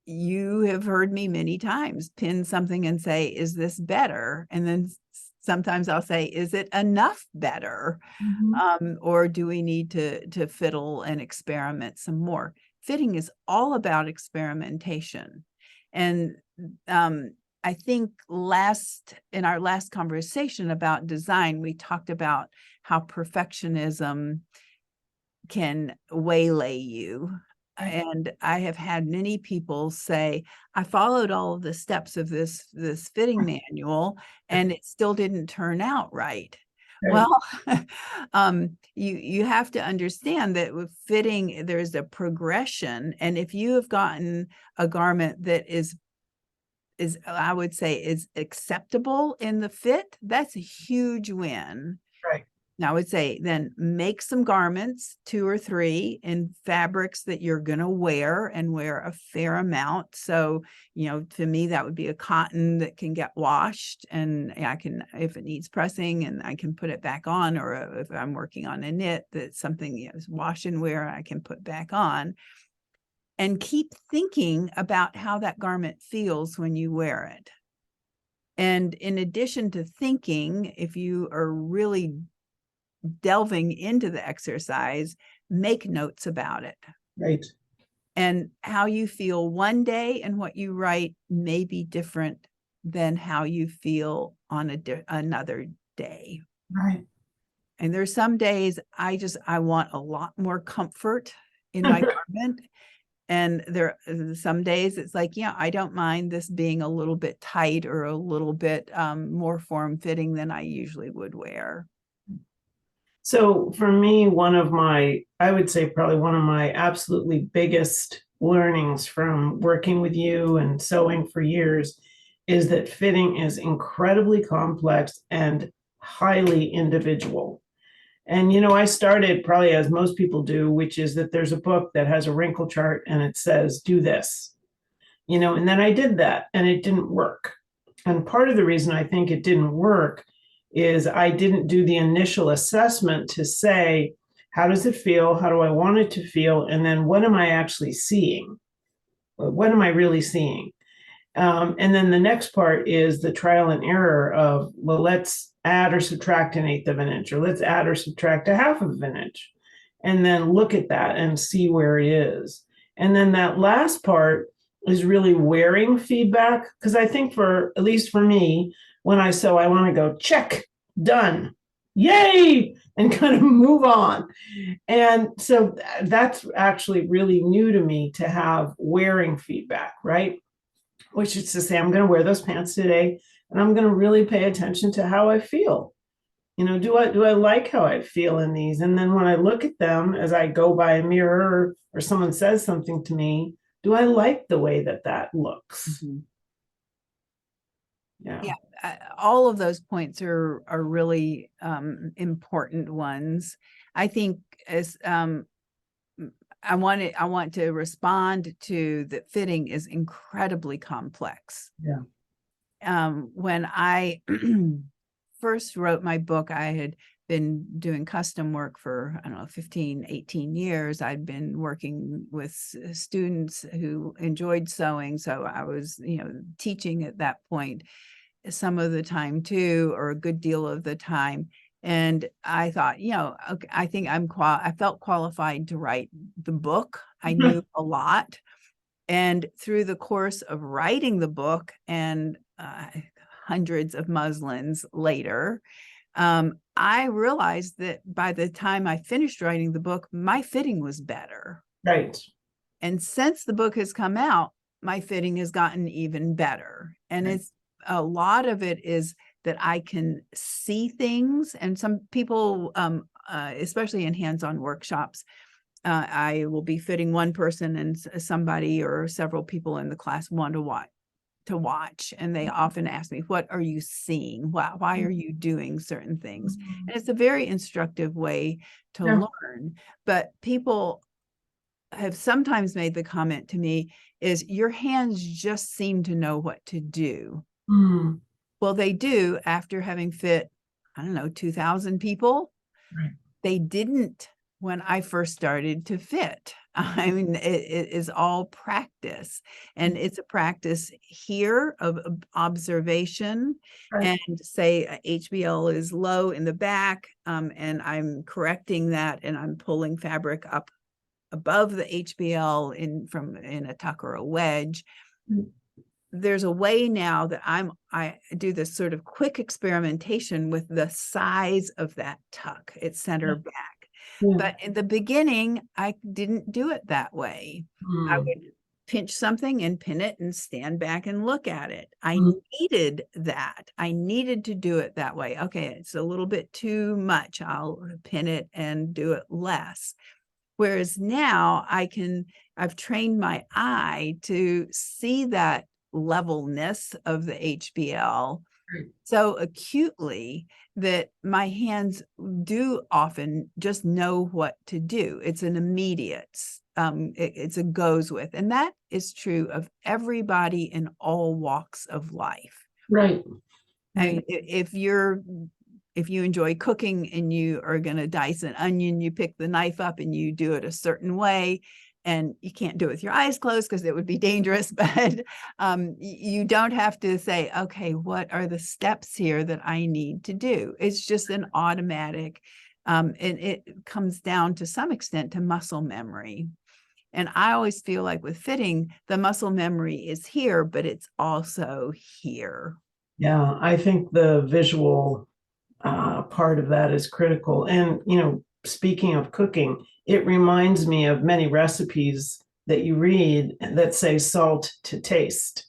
you have heard me many times pin something and say, is this better? And then sometimes I'll say, is it enough better? Or do we need to fiddle and experiment some more? Fitting is all about experimentation. And I think in our last conversation about design, we talked about how perfectionism can waylay you. And I have had many people say, I followed all of the steps of this fitting manual and it still didn't turn out right. Well, you have to understand that with fitting, there's a progression. And if you have gotten a garment that is I would say is acceptable in the fit, that's a huge win. Right. Now I would say then make some garments, 2 or 3, in fabrics that you're going to wear and wear a fair amount. So, to me, that would be a cotton that can get washed, and I can, if it needs pressing, and I can put it back on, or if I'm working on a knit, that's something is wash and wear, I can put back on. And keep thinking about how that garment feels when you wear it. And in addition to thinking, if you are really delving into the exercise, make notes about it. Right. And how you feel one day and what you write may be different than how you feel on another day. Right. And there's some days I want a lot more comfort in my garment. And there are some days it's like, I don't mind this being a little bit tight or a little bit more form-fitting than I usually would wear. So for me, I would say probably one of my absolutely biggest learnings from working with you and sewing for years is that fitting is incredibly complex and highly individual. And, I started probably as most people do, which is that there's a book that has a wrinkle chart and it says, do this, and then I did that and it didn't work. And part of the reason I think it didn't work is I didn't do the initial assessment to say, how does it feel? How do I want it to feel? And then what am I actually seeing? What am I really seeing? And then the next part is the trial and error of, well, let's add or subtract 1/8 of an inch, or let's add or subtract 1/2 of an inch, and then look at that and see where it is. And then that last part is really wearing feedback, because I think at least for me, when I sew, I want to go check, done, yay, and kind of move on. And so that's actually really new to me, to have wearing feedback, right? Which is to say, I'm going to wear those pants today and I'm going to really pay attention to how I feel. Do I like how I feel in these? And then when I look at them as I go by a mirror, or someone says something to me, do I like the way that looks? Mhm. Yeah. All of those points are really important ones. I think as I want to respond to that fitting is incredibly complex. Yeah. When I first wrote my book, I had been doing custom work for, I don't know, 15, 18 years. I'd been working with students who enjoyed sewing. So I was, teaching at that point some of the time too, or a good deal of the time. And I thought, okay, I think I felt qualified to write the book. I knew a lot. And through the course of writing the book and hundreds of muslins later, I realized that by the time I finished writing the book, my fitting was better. Right. And since the book has come out, my fitting has gotten even better. And Right. It's a lot of it is that I can see things. And some people, especially in hands-on workshops, I will be fitting one person, and somebody or several people in the class want to watch. And they often ask me, what are you seeing? Why are you doing certain things? And it's a very instructive way to learn. But people have sometimes made the comment to me is, your hands just seem to know what to do. Mm. Well, they do after having fit, I don't know, 2,000 people. Right. They didn't when I first started to fit. I mean, it is all practice, and it's a practice here of observation. Right. And say HBL is low in the back, and I'm correcting that, and I'm pulling fabric up above the HBL in a tuck or a wedge. There's a way now that I do this sort of quick experimentation with the size of that tuck, its center back. But in the beginning, I didn't do it that way. I would pinch something and pin it and stand back and look at it. I needed that. I needed to do it that way. Okay, it's a little bit too much. I'll pin it and do it less. Whereas now I've trained my eye to see that levelness of the HBL so acutely that my hands do often just know what to do. It's an immediate, it's a goes with. And that is true of everybody in all walks of life. Right. I mean, if you enjoy cooking and you are going to dice an onion, you pick the knife up and you do it a certain way. And you can't do it with your eyes closed because it would be dangerous, but you don't have to say, okay, what are the steps here that I need to do? It's just an automatic, and it comes down to some extent to muscle memory. And I always feel like with fitting, the muscle memory is here, but it's also here. Yeah, I think the visual part of that is critical. And, speaking of cooking, it reminds me of many recipes that you read that say salt to taste,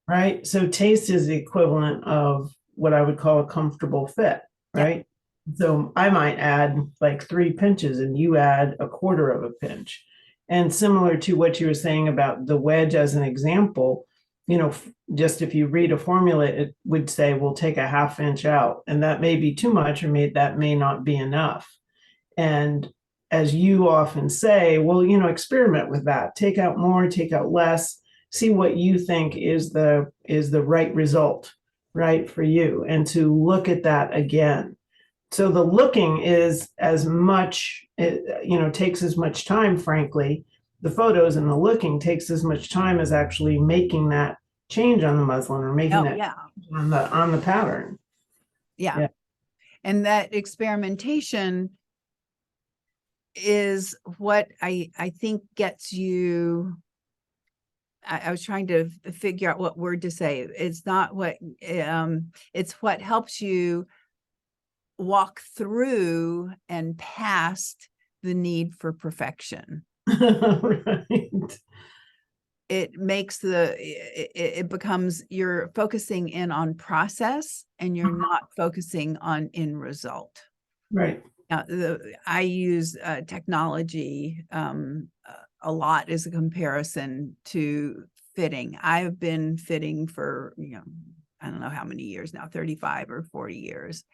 right? So taste is the equivalent of what I would call a comfortable fit, right? Yeah. So I might add like 3 pinches and you add 1/4 of a pinch. And similar to what you were saying about the wedge as an example, just if you read a formula, it would say, we'll take a 1/2 inch out, and that may be too much, or that may not be enough. And as you often say, well, experiment with that, take out more, take out less, see what you think is the right result, right, for you, and to look at that again. So the looking is as much, takes as much time, frankly. The photos and the looking takes as much time as actually making that change on the muslin, or making that yeah. on the pattern. Yeah. And that experimentation is what I think gets you. I was trying to figure out what word to say. It's not what, it's what helps you walk through and past the need for perfection. Right. It makes it becomes, you're focusing in on process and you're not focusing on end result. Right. Now, I use technology a lot as a comparison to fitting. I've been fitting for, I don't know how many years now, 35 or 40 years.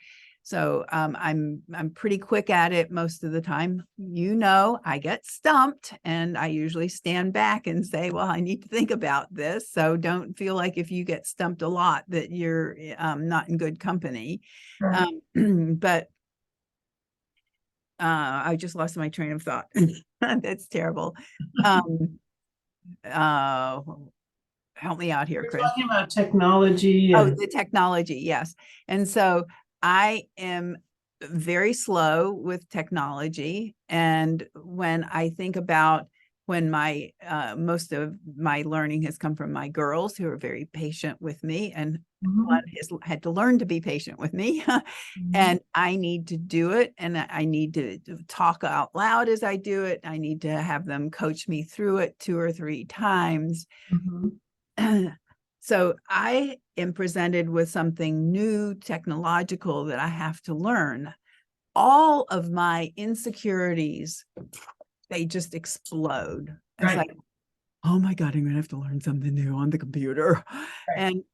So I'm pretty quick at it most of the time. I get stumped, and I usually stand back and say, well, I need to think about this. So don't feel like if you get stumped a lot that you're not in good company. Right. But I just lost my train of thought. That's terrible. Help me out here, We're Kris. talking about technology. Oh, the technology, yes. And so I am very slow with technology. And when I think about when my most of my learning has come from my girls, who are very patient with me, and one has had to learn to be patient with me, and I need to do it, and I need to talk out loud as I do it. I need to have them coach me through it 2 or 3 times. So I am presented with something new, technological, that I have to learn. All of my insecurities, they just explode. It's like, oh my God, I'm gonna have to learn something new on the computer. And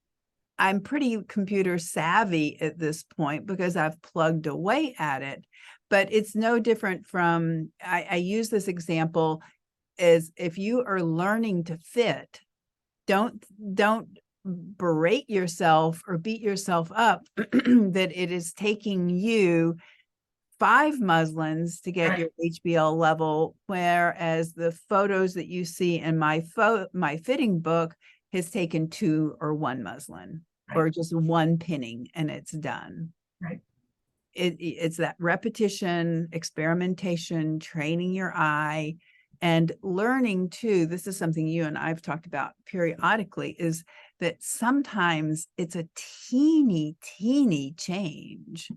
I'm pretty computer savvy at this point because I've plugged away at it. But it's no different from, I use this example as, if you are learning to fit, don't berate yourself or beat yourself up that it is taking you 5 muslins to get your HBL level, whereas the photos that you see in my fitting book has taken 2 or 1 muslin, or just 1 pinning, and it's done. It's that repetition, experimentation, training your eye, and learning too. This is something you and I've talked about periodically, is that sometimes it's a teeny change.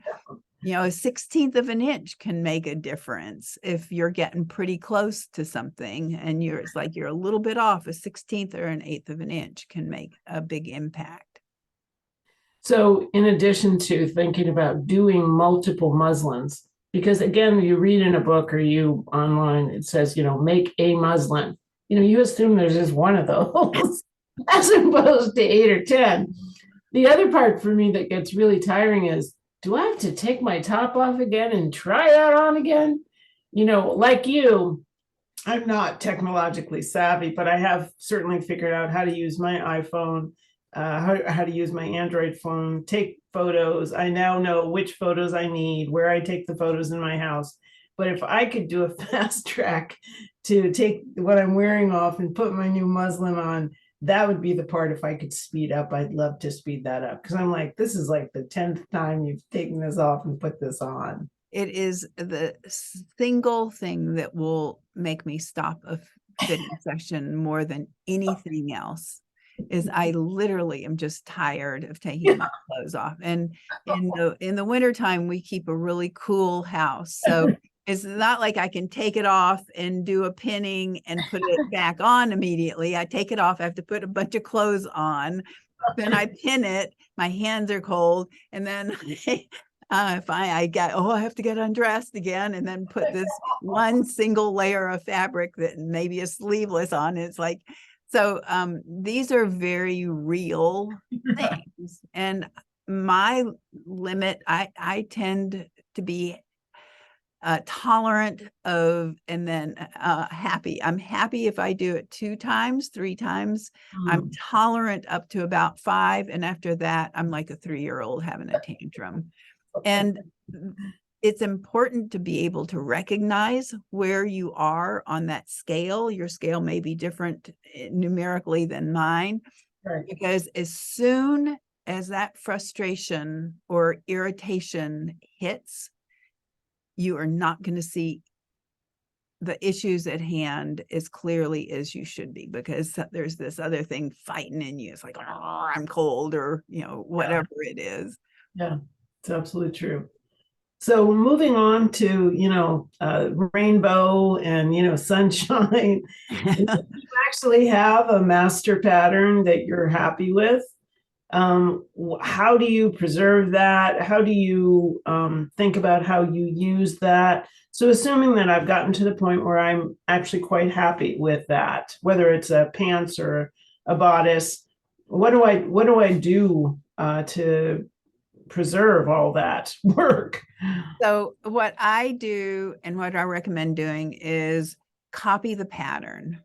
A 1/16 of an inch can make a difference if you're getting pretty close to something, and it's like you're a little bit off. A 1/16 or an 1/8 of an inch can make a big impact. So in addition to thinking about doing multiple muslins, because again, you read in a book or you online, it says, make a muslin. You assume there's just one of those as opposed to 8 or 10. The other part for me that gets really tiring is, do I have to take my top off again and try that on again? Like you, I'm not technologically savvy, but I have certainly figured out how to use my iPhone, how to use my Android phone, take photos. I now know which photos I need, where I take the photos in my house. But if I could do a fast track to take what I'm wearing off and put my new muslin on, that would be the part. If I could speed up, I'd love to speed that up, because I'm like, this is like the 10th time you've taken this off and put this on. It is the single thing that will make me stop a fitting session more than anything else. Is I literally am just tired of taking my clothes off. And in the wintertime, we keep a really cool house. So it's not like I can take it off and do a pinning and put it back on immediately. I take it off, I have to put a bunch of clothes on, then I pin it, my hands are cold, and then I have to get undressed again, and then put this one single layer of fabric that maybe is sleeveless on. It's like, So these are very real things. And my limit, I tend to be tolerant of, and then happy. I'm happy if I do it 2 times, 3 times. I'm Mm, tolerant up to about 5. And after that, I'm like a 3-year-old having a tantrum. And it's important to be able to recognize where you are on that scale. Your scale may be different numerically than mine, right. because as soon as that frustration or irritation hits, you are not going to see the issues at hand as clearly as you should be, because there's this other thing fighting in you. It's like, oh, I'm cold, or, whatever it is. Yeah, it's absolutely true. So moving on to, rainbow and, sunshine, you actually have a master pattern that you're happy with. How do you preserve that? How do you think about how you use that? So assuming that I've gotten to the point where I'm actually quite happy with that, whether it's a pants or a bodice, what do I do to preserve all that work? So what I do and what I recommend doing is copy the pattern.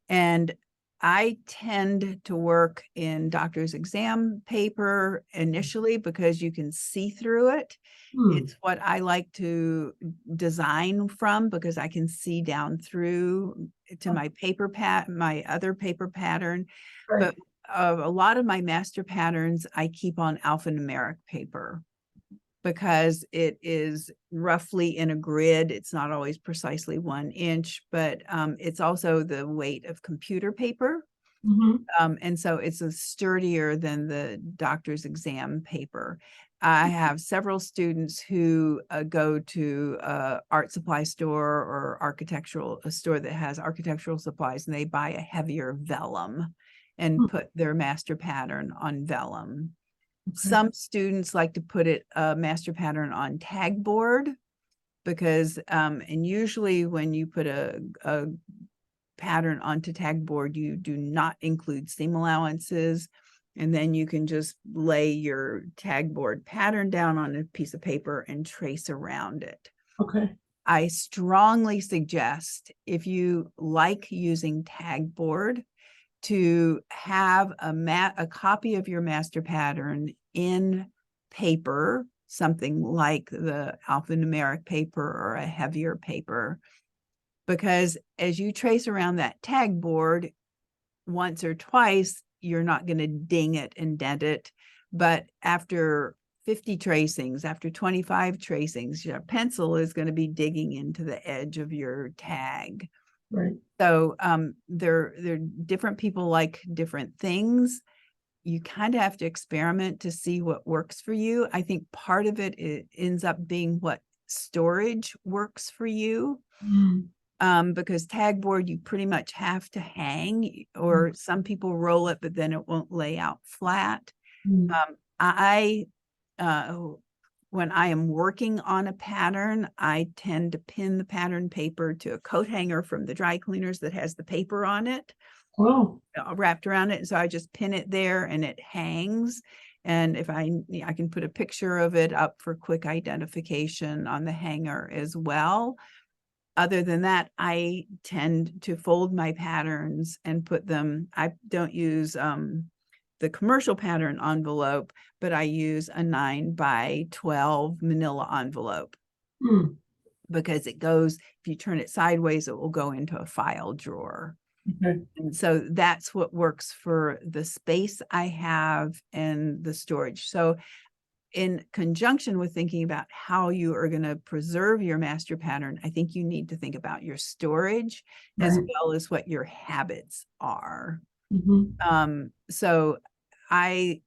And I tend to work in doctor's exam paper initially because you can see through it. Hmm, It's what I like to design from, because I can see down through to my other paper pattern. right. But a lot of my master patterns I keep on alphanumeric paper, because it is roughly in a grid. It's not always precisely 1 inch, but it's also the weight of computer paper. Mhm. And so it's sturdier than the doctor's exam paper. I have several students who go to a art supply store or a store that has architectural supplies, and they buy a heavier vellum and Hmm, put their master pattern on vellum. okay. Some students like to put a master pattern on tag board, because and usually when you put a pattern onto tag board, you do not include seam allowances, and then you can just lay your tag board pattern down on a piece of paper and trace around it. Okay. I strongly suggest, if you like using tag board, to have a copy of your master pattern in paper, something like the alphanumeric paper or a heavier paper, because as you trace around that tag board once or twice, you're not going to ding it and dent it. But after 50 tracings, after 25 tracings, your pencil is going to be digging into the edge of your tag. Right. So they're different people like different things. You kind of have to experiment to see what works for you. I think part of it ends up being what storage works for you. Mm, Because tag board, you pretty much have to hang, or some people roll it, but then it won't lay out flat. mm, I when I am working on a pattern, I tend to pin the pattern paper to a coat hanger from the dry cleaners that has the paper on it, oh, wrapped around it. And so I just pin it there and it hangs. And if I can put a picture of it up for quick identification on the hanger as well. Other than that, I tend to fold my patterns and put them, I don't use the commercial pattern envelope, but I use a 9x12 manila envelope, mm, because it goes, if you turn it sideways, it will go into a file drawer. okay. And so that's what works for the space I have and the storage. So in conjunction with thinking about how you are going to preserve your master pattern, I think you need to think about your storage as Right. well as what your habits are. Mhm. So I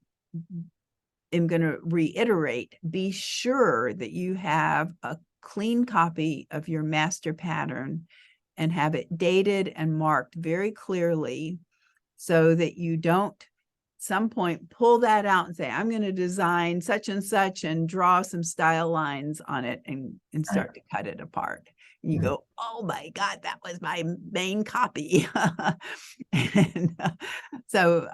am going to reiterate, be sure that you have a clean copy of your master pattern and have it dated and marked very clearly, so that you don't some point pull that out and say, I'm going to design such and draw some style lines on it and start to cut it apart. And you go, oh my God, that was my main copy. And so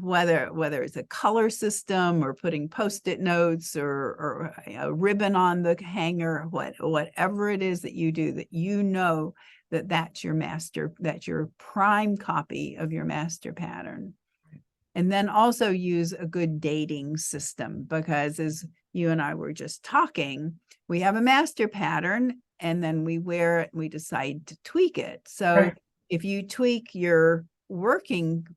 whether it's a color system or putting Post-it notes or a ribbon on the hanger, whatever it is that you do, that you know that's your prime copy of your master pattern. And then also use a good dating system, because as you and I were just talking, we have a master pattern and then we wear it and we decide to tweak it. So if you tweak your working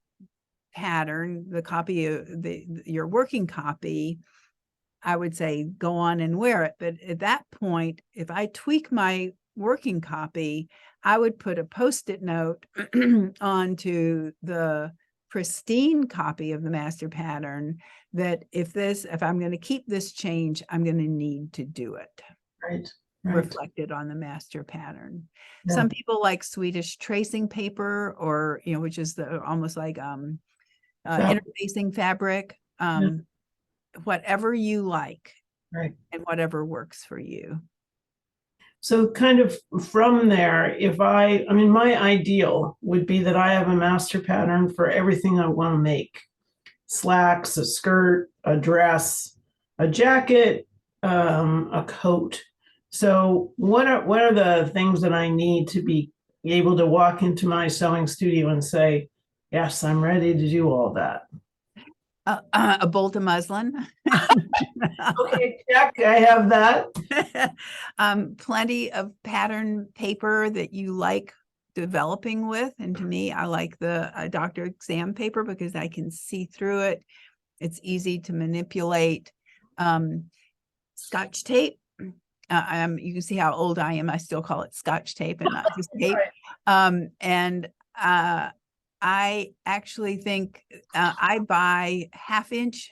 pattern, the copy of your working copy, I would say go on and wear it. But at that point, if I tweak my working copy, I would put a Post-it note onto the pristine copy of the master pattern that if I'm going to keep this change, I'm going to need to do it. Right. Reflected on the master pattern. Yeah. Some people like Swedish tracing paper, or which is the almost like interfacing fabric. Whatever you like, and whatever works for you. So kind of from there, I mean, my ideal would be that I have a master pattern for everything I want to make. Slacks, a skirt, a dress, a jacket, a coat. So what are the things that I need to be able to walk into my sewing studio and say, yes, I'm ready to do all that? A bolt of muslin. Okay, check. I have that. Plenty of pattern paper that you like developing with. And to me, I like the doctor exam paper because I can see through it. It's easy to manipulate. Scotch tape. You can see how old I am. I still call it Scotch tape and not just tape. And I actually think I buy 1/2-inch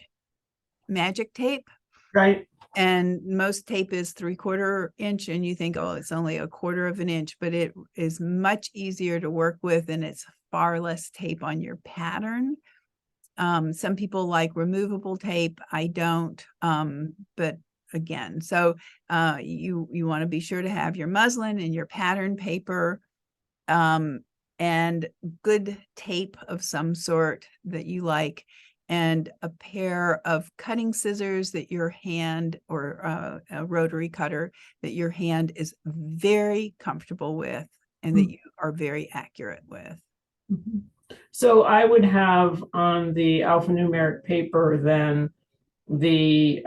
magic tape. Right. And most tape is 3/4 inch, and you think, oh, it's only 1/4 of an inch, but it is much easier to work with, and it's far less tape on your pattern. Some people like removable tape. I don't, but again, so you want to be sure to have your muslin and your pattern paper, and good tape of some sort that you like, and a pair of cutting scissors that your hand, or a rotary cutter that your hand is very comfortable with and that you are very accurate with. So I would have on the alphanumeric paper then the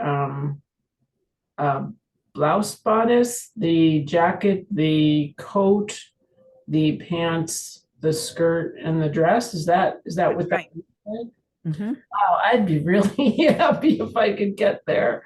blouse bodice, the jacket, the coat, the pants, the skirt, and the dress. Is that what that is? Wow, I'd be really happy if I could get there.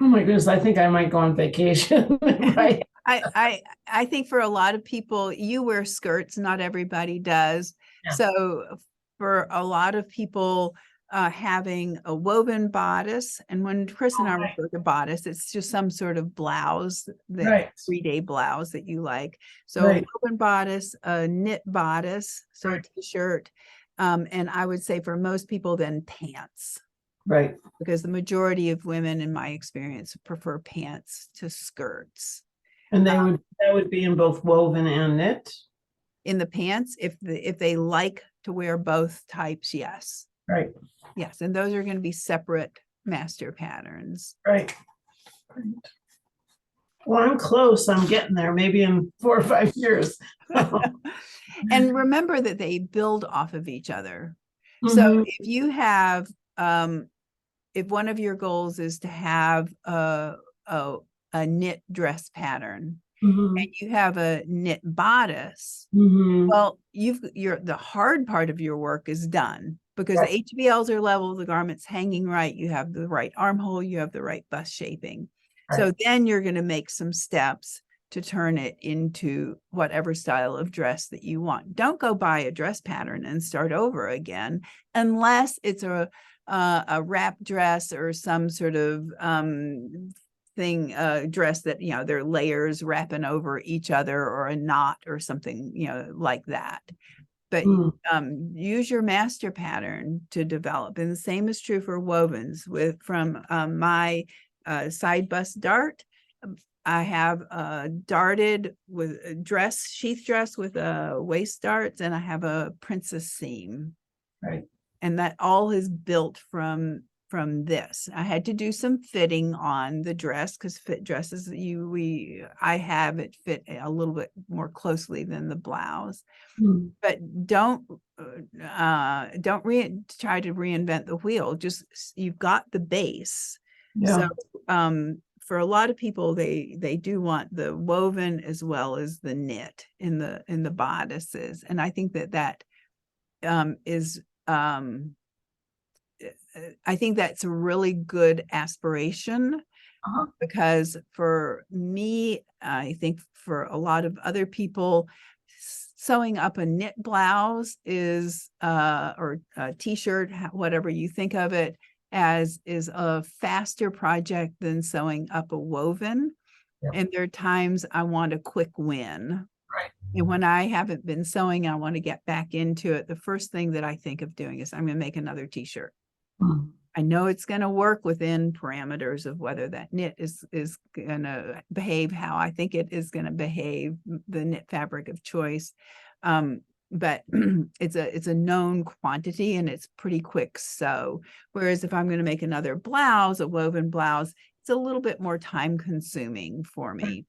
Oh my goodness, I think I might go on vacation. Right? I think for a lot of people, you wear skirts, not everybody does. Yeah. So for a lot of people, having a woven bodice, and when Kris and I refer to bodice, it's just some sort of blouse, that everyday blouse that you like. So a woven bodice, a knit bodice, so a t-shirt, and I would say for most people then pants. Right. Because the majority of women, in my experience, prefer pants to skirts. And that would be in both woven and knit? In the pants, if they like to wear both types, yes. Right. Yes, and those are going to be separate master patterns. Right. Well, I'm close. I'm getting there, maybe in 4 or 5 years. And remember that they build off of each other. So if you have, if one of your goals is to have a knit dress pattern, and you have a knit bodice, well, the hard part of your work is done, because the HBLs are level, the garment's hanging right, you have the right armhole, you have the right bust shaping. So then you're going to make some steps to turn it into whatever style of dress that you want. Don't go buy a dress pattern and start over again, unless it's a wrap dress or some sort of dress that, there are layers wrapping over each other, or a knot or something, like that. but Mm. use your master pattern to develop. And the same is true for wovens. From my side bust dart, I have a darted with a dress, sheath dress with a waist darts, and I have a princess seam. Right. And that all is built from this. I had to do some fitting on the dress because fit dresses I have it fit a little bit more closely than the blouse. Mm. But don't try to reinvent the wheel. Just you've got the base. Yeah. So for a lot of people, they do want the woven as well as the knit in the bodices, and I think that is I think that's a really good aspiration. Uh-huh. Because for me, I think for a lot of other people, sewing up a knit blouse is or a t-shirt, whatever you think of it as, is a faster project than sewing up a woven. Yep. And there are times I want a quick win. Right. And when I haven't been sewing, I want to get back into it. The first thing that I think of doing is I'm going to make another t-shirt. Mm. I know it's going to work within parameters of whether that knit is going to behave how I think it is going to behave, the knit fabric of choice. But it's a known quantity and it's pretty quick sew. Whereas if I'm going to make another blouse, a woven blouse, it's a little bit more time consuming for me.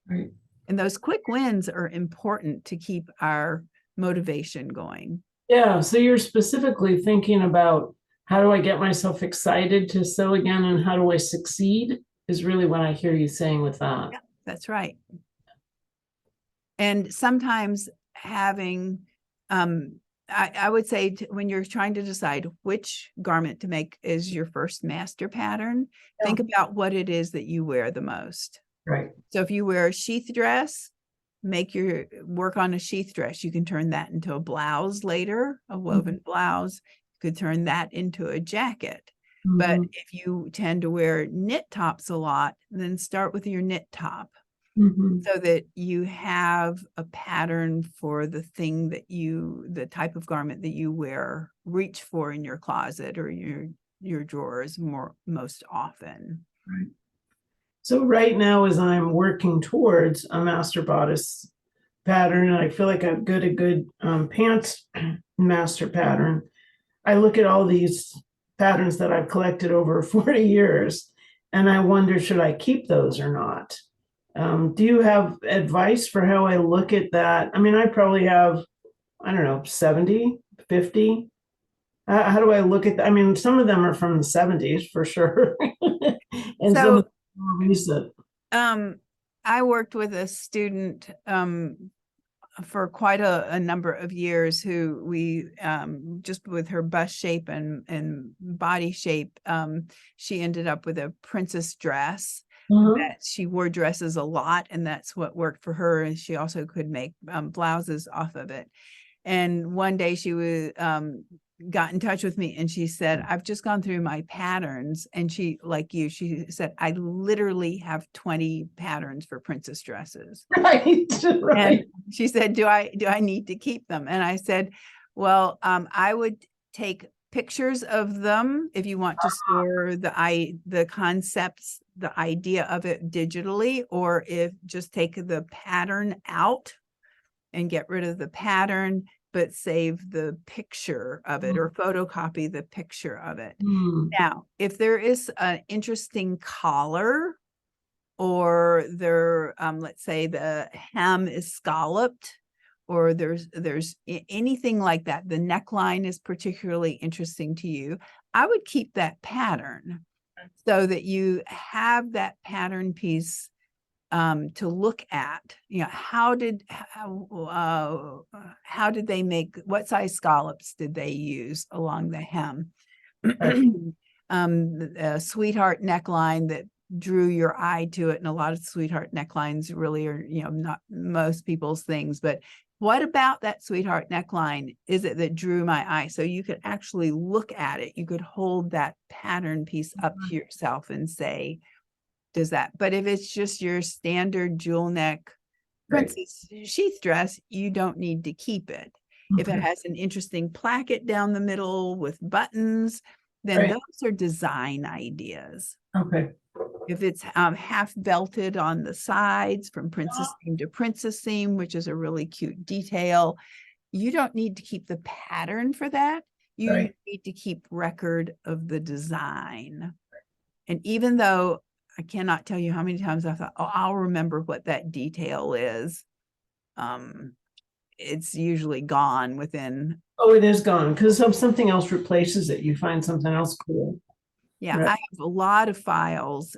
Right. And those quick wins are important to keep our motivation going. Yeah. So you're specifically thinking about, how do I get myself excited to sew again, and how do I succeed is really what I hear you saying with that. Yeah, that's right. And sometimes having, I would say when you're trying to decide which garment to make is your first master pattern, think about what it is that you wear the most. Right. So if you wear a sheath dress, work on a sheath dress. You can turn that into a blouse later, a woven blouse. Could turn that into a jacket. But if you tend to wear knit tops a lot, then start with your knit top so that you have a pattern for the thing that the type of garment that you wear, reach for in your closet or your drawers most often. Right. So right now, as I'm working towards a master bodice pattern, and I feel like I've got a good pants master pattern, I look at all these patterns that I've collected over 40 years, and I wonder, should I keep those or not? Do you have advice for how I look at that? I mean, I probably have, I don't know, 70, 50. How do I look at that? I mean, some of them are from the 70s for sure. And some of them are more recent. I worked with a student for quite a number of years who we just with her bust shape and body shape, she ended up with a princess dress. That she wore dresses a lot, and that's what worked for her. And she also could make blouses off of it. And one day she was got in touch with me and she said, I've just gone through my patterns. And she, like you, she said, I literally have 20 patterns for princess dresses. Right. And she said, do I need to keep them? And I said, well, I would take pictures of them if you want to store the concepts, the idea of it digitally, or if just take the pattern out and get rid of the pattern, but save the picture of it or photocopy the picture of it. Now, if there is an interesting collar, or let's say the hem is scalloped, or there's anything like that, the neckline is particularly interesting to you, I would keep that pattern so that you have that pattern piece to look at. You know, how did they make, what size scallops did they use along the hem? The sweetheart neckline that drew your eye to it, and a lot of sweetheart necklines really are, not most people's things, but what about that sweetheart neckline is it that drew my eye? So you could actually look at it. You could hold that pattern piece up to yourself and say, does that? But if it's just your standard jewel neck princess sheath dress, you don't need to keep it. If it Okay. has an interesting placket down the middle with buttons, then Right. those are design ideas. Okay. If it's half belted on the sides from princess seam to princess seam, which is a really cute detail, you don't need to keep the pattern for that. You Right. need to keep record of the design. And even though I cannot tell you how many times I thought, oh, I'll remember what that detail is, it's usually gone within. Oh, it is gone because something else replaces it. You find something else cool. Yeah, Right. I have a lot of files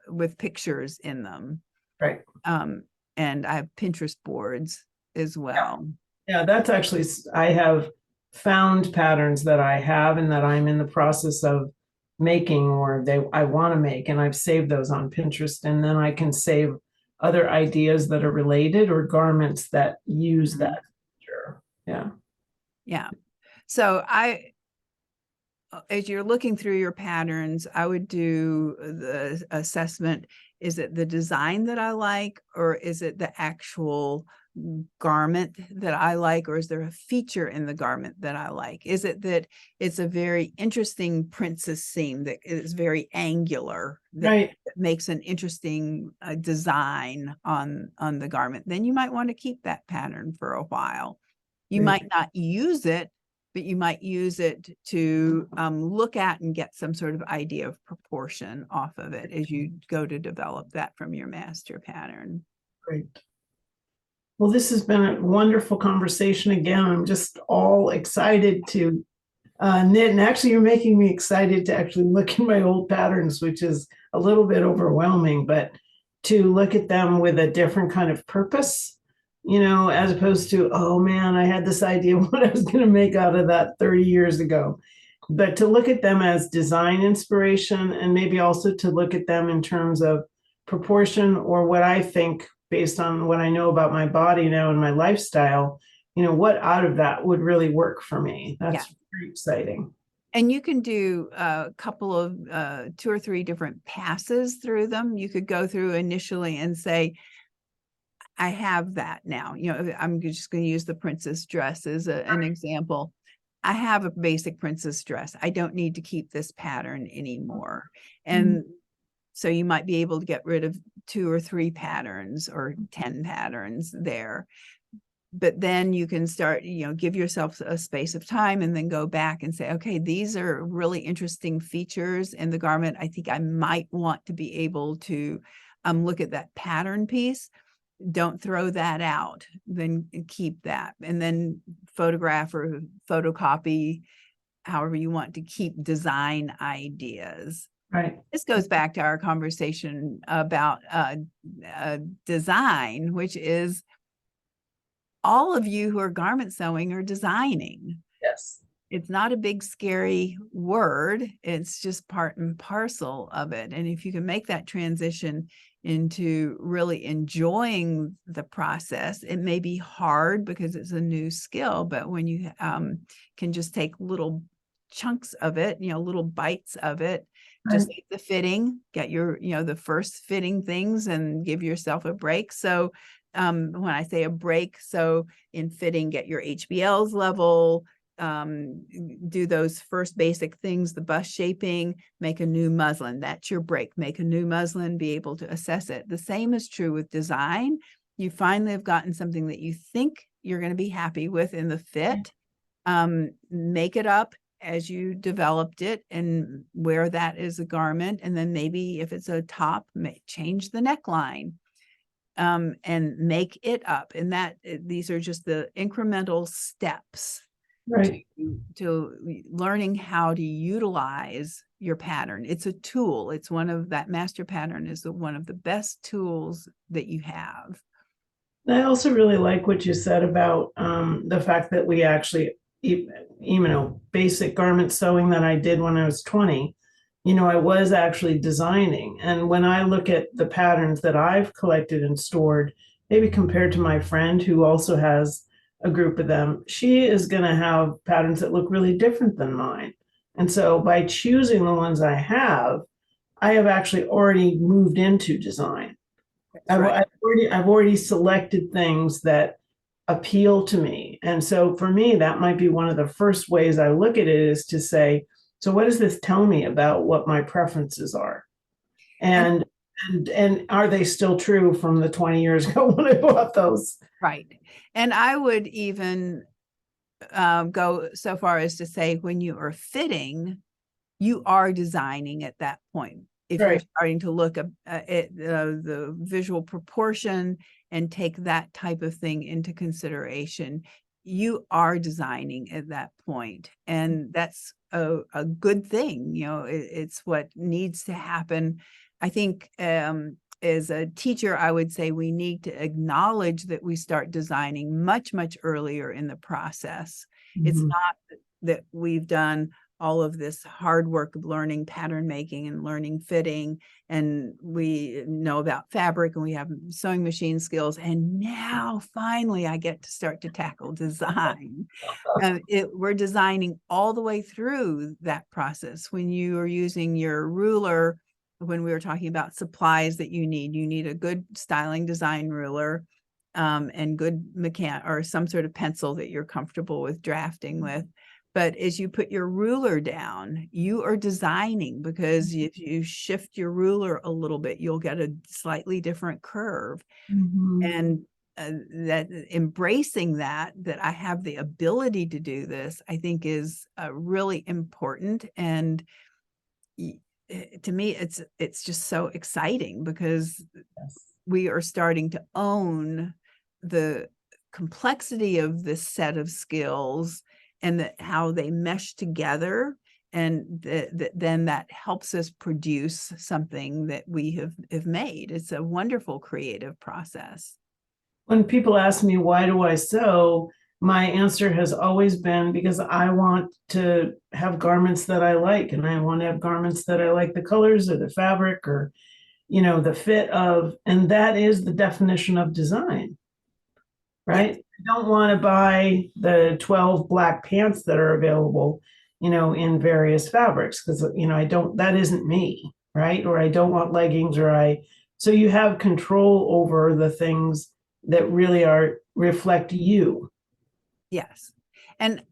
with pictures in them. Right. And I have Pinterest boards as well. Yeah, that's actually, I have found patterns that I have and that I'm in the process of making, or I want to make, and I've saved those on Pinterest, and then I can save other ideas that are related or garments that use that feature. Yeah. Yeah. So as you're looking through your patterns, I would do the assessment. Is it the design that I like, or is it the actual garment that I like, or is there a feature in the garment that I like? Is it that it's a very interesting princess seam that is very angular, that Right. makes an interesting design on the garment? Then you might want to keep that pattern for a while. You might not use it, but you might use it to look at and get some sort of idea of proportion off of it as you go to develop that from your master pattern. Great. Well, this has been a wonderful conversation again. I'm just all excited to knit, and actually you're making me excited to actually look in my old patterns, which is a little bit overwhelming, but to look at them with a different kind of purpose, as opposed to, oh man, I had this idea what I was going to make out of that 30 years ago. But to look at them as design inspiration, and maybe also to look at them in terms of proportion, or what I think based on what I know about my body now and my lifestyle, what out of that would really work for me. That's very exciting. And you can do a couple of 2 or 3 different passes through them. You could go through initially and say, I have that now. I'm just going to use the princess dress as an example. I have a basic princess dress. I don't need to keep this pattern anymore. And so you might be able to get rid of 2 or 3 patterns or 10 patterns there. But then you can start, give yourself a space of time and then go back and say, okay, these are really interesting features in the garment. I think I might want to be able to look at that pattern piece. Don't throw that out, then keep that, and then photograph or photocopy, however you want to keep design ideas. Right. This goes back to our conversation about design, which is all of you who are garment sewing are designing. Yes. It's not a big, scary word. It's just part and parcel of it. And if you can make that transition into really enjoying the process, it may be hard because it's a new skill, but when you can just take little chunks of it, little bites of it, just like the fitting, get your, the first fitting things and give yourself a break. So when I say a break, so in fitting, get your HBLs level, do those first basic things, the bust shaping, make a new muslin. That's your break. Make a new muslin, be able to assess it. The same is true with design. You finally have gotten something that you think you're going to be happy with in the fit. Make it up as you developed it and wear that as a garment. And then maybe if it's a top, change the neckline. And make it up. And these are just the incremental steps to learning how to utilize your pattern. It's a tool. It's that master pattern is one of the best tools that you have. I also really like what you said about the fact that we actually, basic garment sewing that I did when I was 20, I was actually designing. And when I look at the patterns that I've collected and stored, maybe compared to my friend who also has a group of them, she is going to have patterns that look really different than mine. And so by choosing the ones I have actually already moved into design. I've already selected things that appeal to me. And so for me, that might be one of the first ways I look at it, is to say, so what does this tell me about what my preferences are? And And are they still true from the 20 years ago when I bought those? right. And I would even go so far as to say, when you are fitting, you are designing at that point. If you're Right. starting to look at the visual proportion and take that type of thing into consideration, you are designing at that point. And that's a good thing. You know, it's what needs to happen. I think as a teacher, I would say we need to acknowledge that we start designing much, much earlier in the process. It's not that we've done all of this hard work of learning pattern making and learning fitting, and we know about fabric and we have sewing machine skills, and now finally I get to start to tackle design. We're designing all the way through that process. When you are using your ruler, when we were talking about supplies that you need a good styling design ruler, and good or some sort of pencil that you're comfortable with drafting with. But as you put your ruler down, you are designing, because if you shift your ruler a little bit, you'll get a slightly different curve. And that embracing that I have the ability to do this, I think is really important. And to me, it's just so exciting, because we are starting to own the complexity of this set of skills and how they mesh together. And then that helps us produce something that we have made. It's a wonderful creative process. When people ask me, why do I sew? My answer has always been, because I want to have garments that I like, and I want to have garments that I like the colors or the fabric or, the fit of, and that is the definition of design, right? Yes. I don't want to buy the 12 black pants that are available, in various fabrics, because, that isn't me, right? Or I don't want leggings, so you have control over the things that really reflect you. Yes. And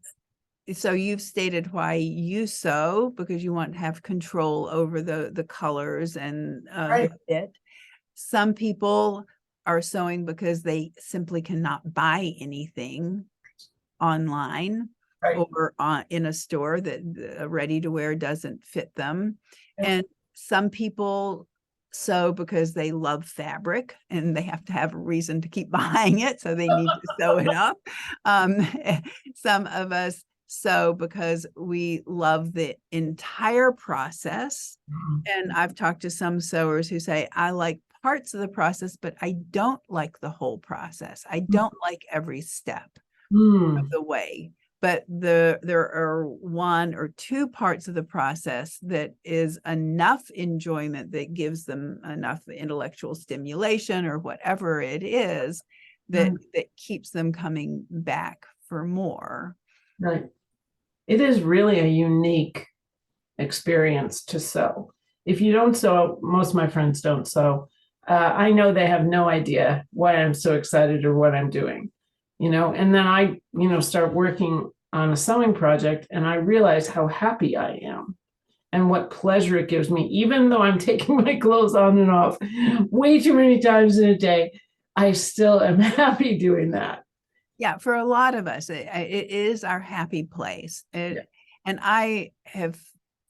so you've stated why you sew, because you want to have control over the colors and Right. the fit. Some people are sewing because they simply cannot buy anything online Right. or in a store that ready to wear doesn't fit them. Yeah. And some people sew because they love fabric and they have to have a reason to keep buying it, so they need to sew it up. Some of us sew because we love the entire process. And I've talked to some sewers who say, I like parts of the process, but I don't like the whole process. I don't like every step of the way. But there are one or two parts of the process that is enough enjoyment that gives them enough intellectual stimulation or whatever it is that keeps them coming back for more. Right. It is really a unique experience to sew. If you don't sew, most of my friends don't sew. I know they have no idea why I'm so excited or what I'm doing, and then I, start working on a sewing project and I realize how happy I am and what pleasure it gives me, even though I'm taking my clothes on and off way too many times in a day. I still am happy doing that. Yeah, for a lot of us, it is our happy place. And I have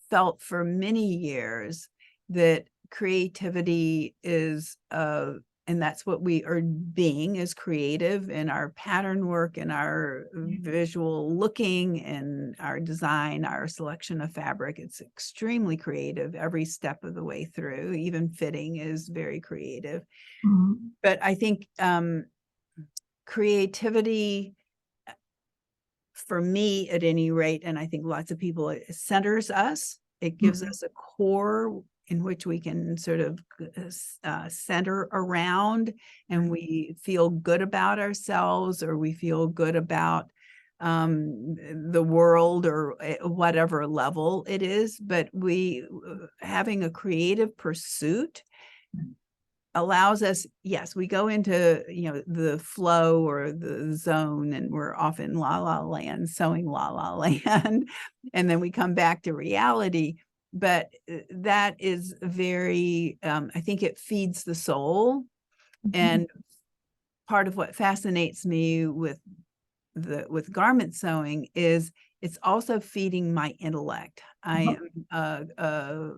felt for many years that creativity is, and that's what we are being, is creative in our pattern work and our visual looking and our design, our selection of fabric. It's extremely creative every step of the way through. Even fitting is very creative. But I think creativity, for me at any rate, and I think lots of people, it centers us. It gives us a core in which we can sort of center around, and we feel good about ourselves, or we feel good about the world, or whatever level it is. But having a creative pursuit allows us, yes, we go into, the flow or the zone, and we're off in la la land, sewing la la land, and then we come back to reality. But that is very, I think it feeds the soul. And part of what fascinates me with garment sewing is it's also feeding my intellect. I am a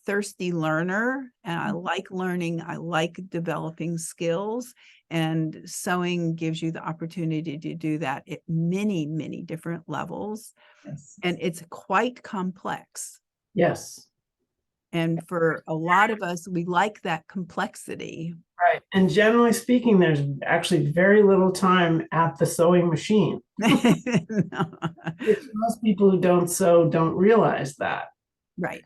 thirsty learner, and I like learning. I like developing skills, and sewing gives you the opportunity to do that at many, many different levels. Yes. And it's quite complex. Yes. And for a lot of us, we like that complexity. Right. And generally speaking, there's actually very little time at the sewing machine. Which most people who don't sew don't realize that. Right.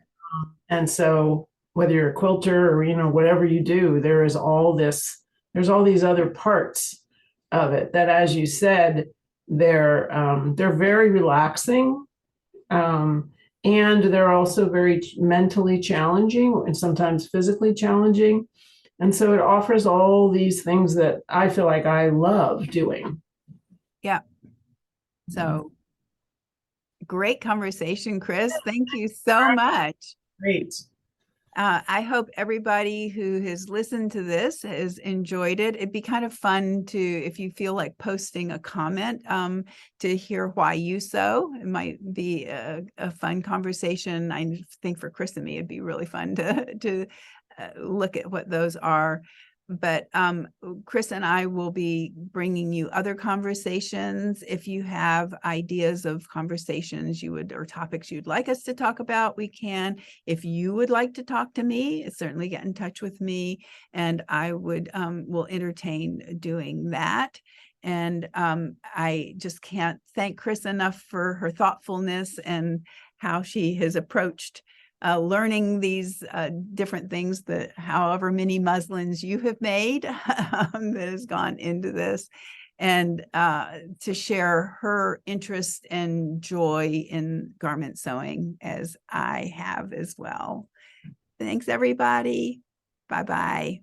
And so whether you're a quilter or, whatever you do, there's all these other parts of it that, as you said, they're very relaxing. And they're also very mentally challenging and sometimes physically challenging. And so it offers all these things that I feel like I love doing. Yeah. So great conversation, Kris. Thank you so much. Great. I hope everybody who has listened to this has enjoyed it. It'd be kind of fun to, if you feel like posting a comment, to hear why you sew. It might be a fun conversation. I think for Kris and me, it'd be really fun to look at what those are. But Kris and I will be bringing you other conversations. If you have ideas of conversations or topics you'd like us to talk about, we can. If you would like to talk to me, certainly get in touch with me, and I will entertain doing that. And I just can't thank Kris enough for her thoughtfulness and how she has approached learning these different things, that however many muslins you have made that has gone into this, and to share her interest and joy in garment sewing as I have as well. Thanks, everybody. Bye-bye.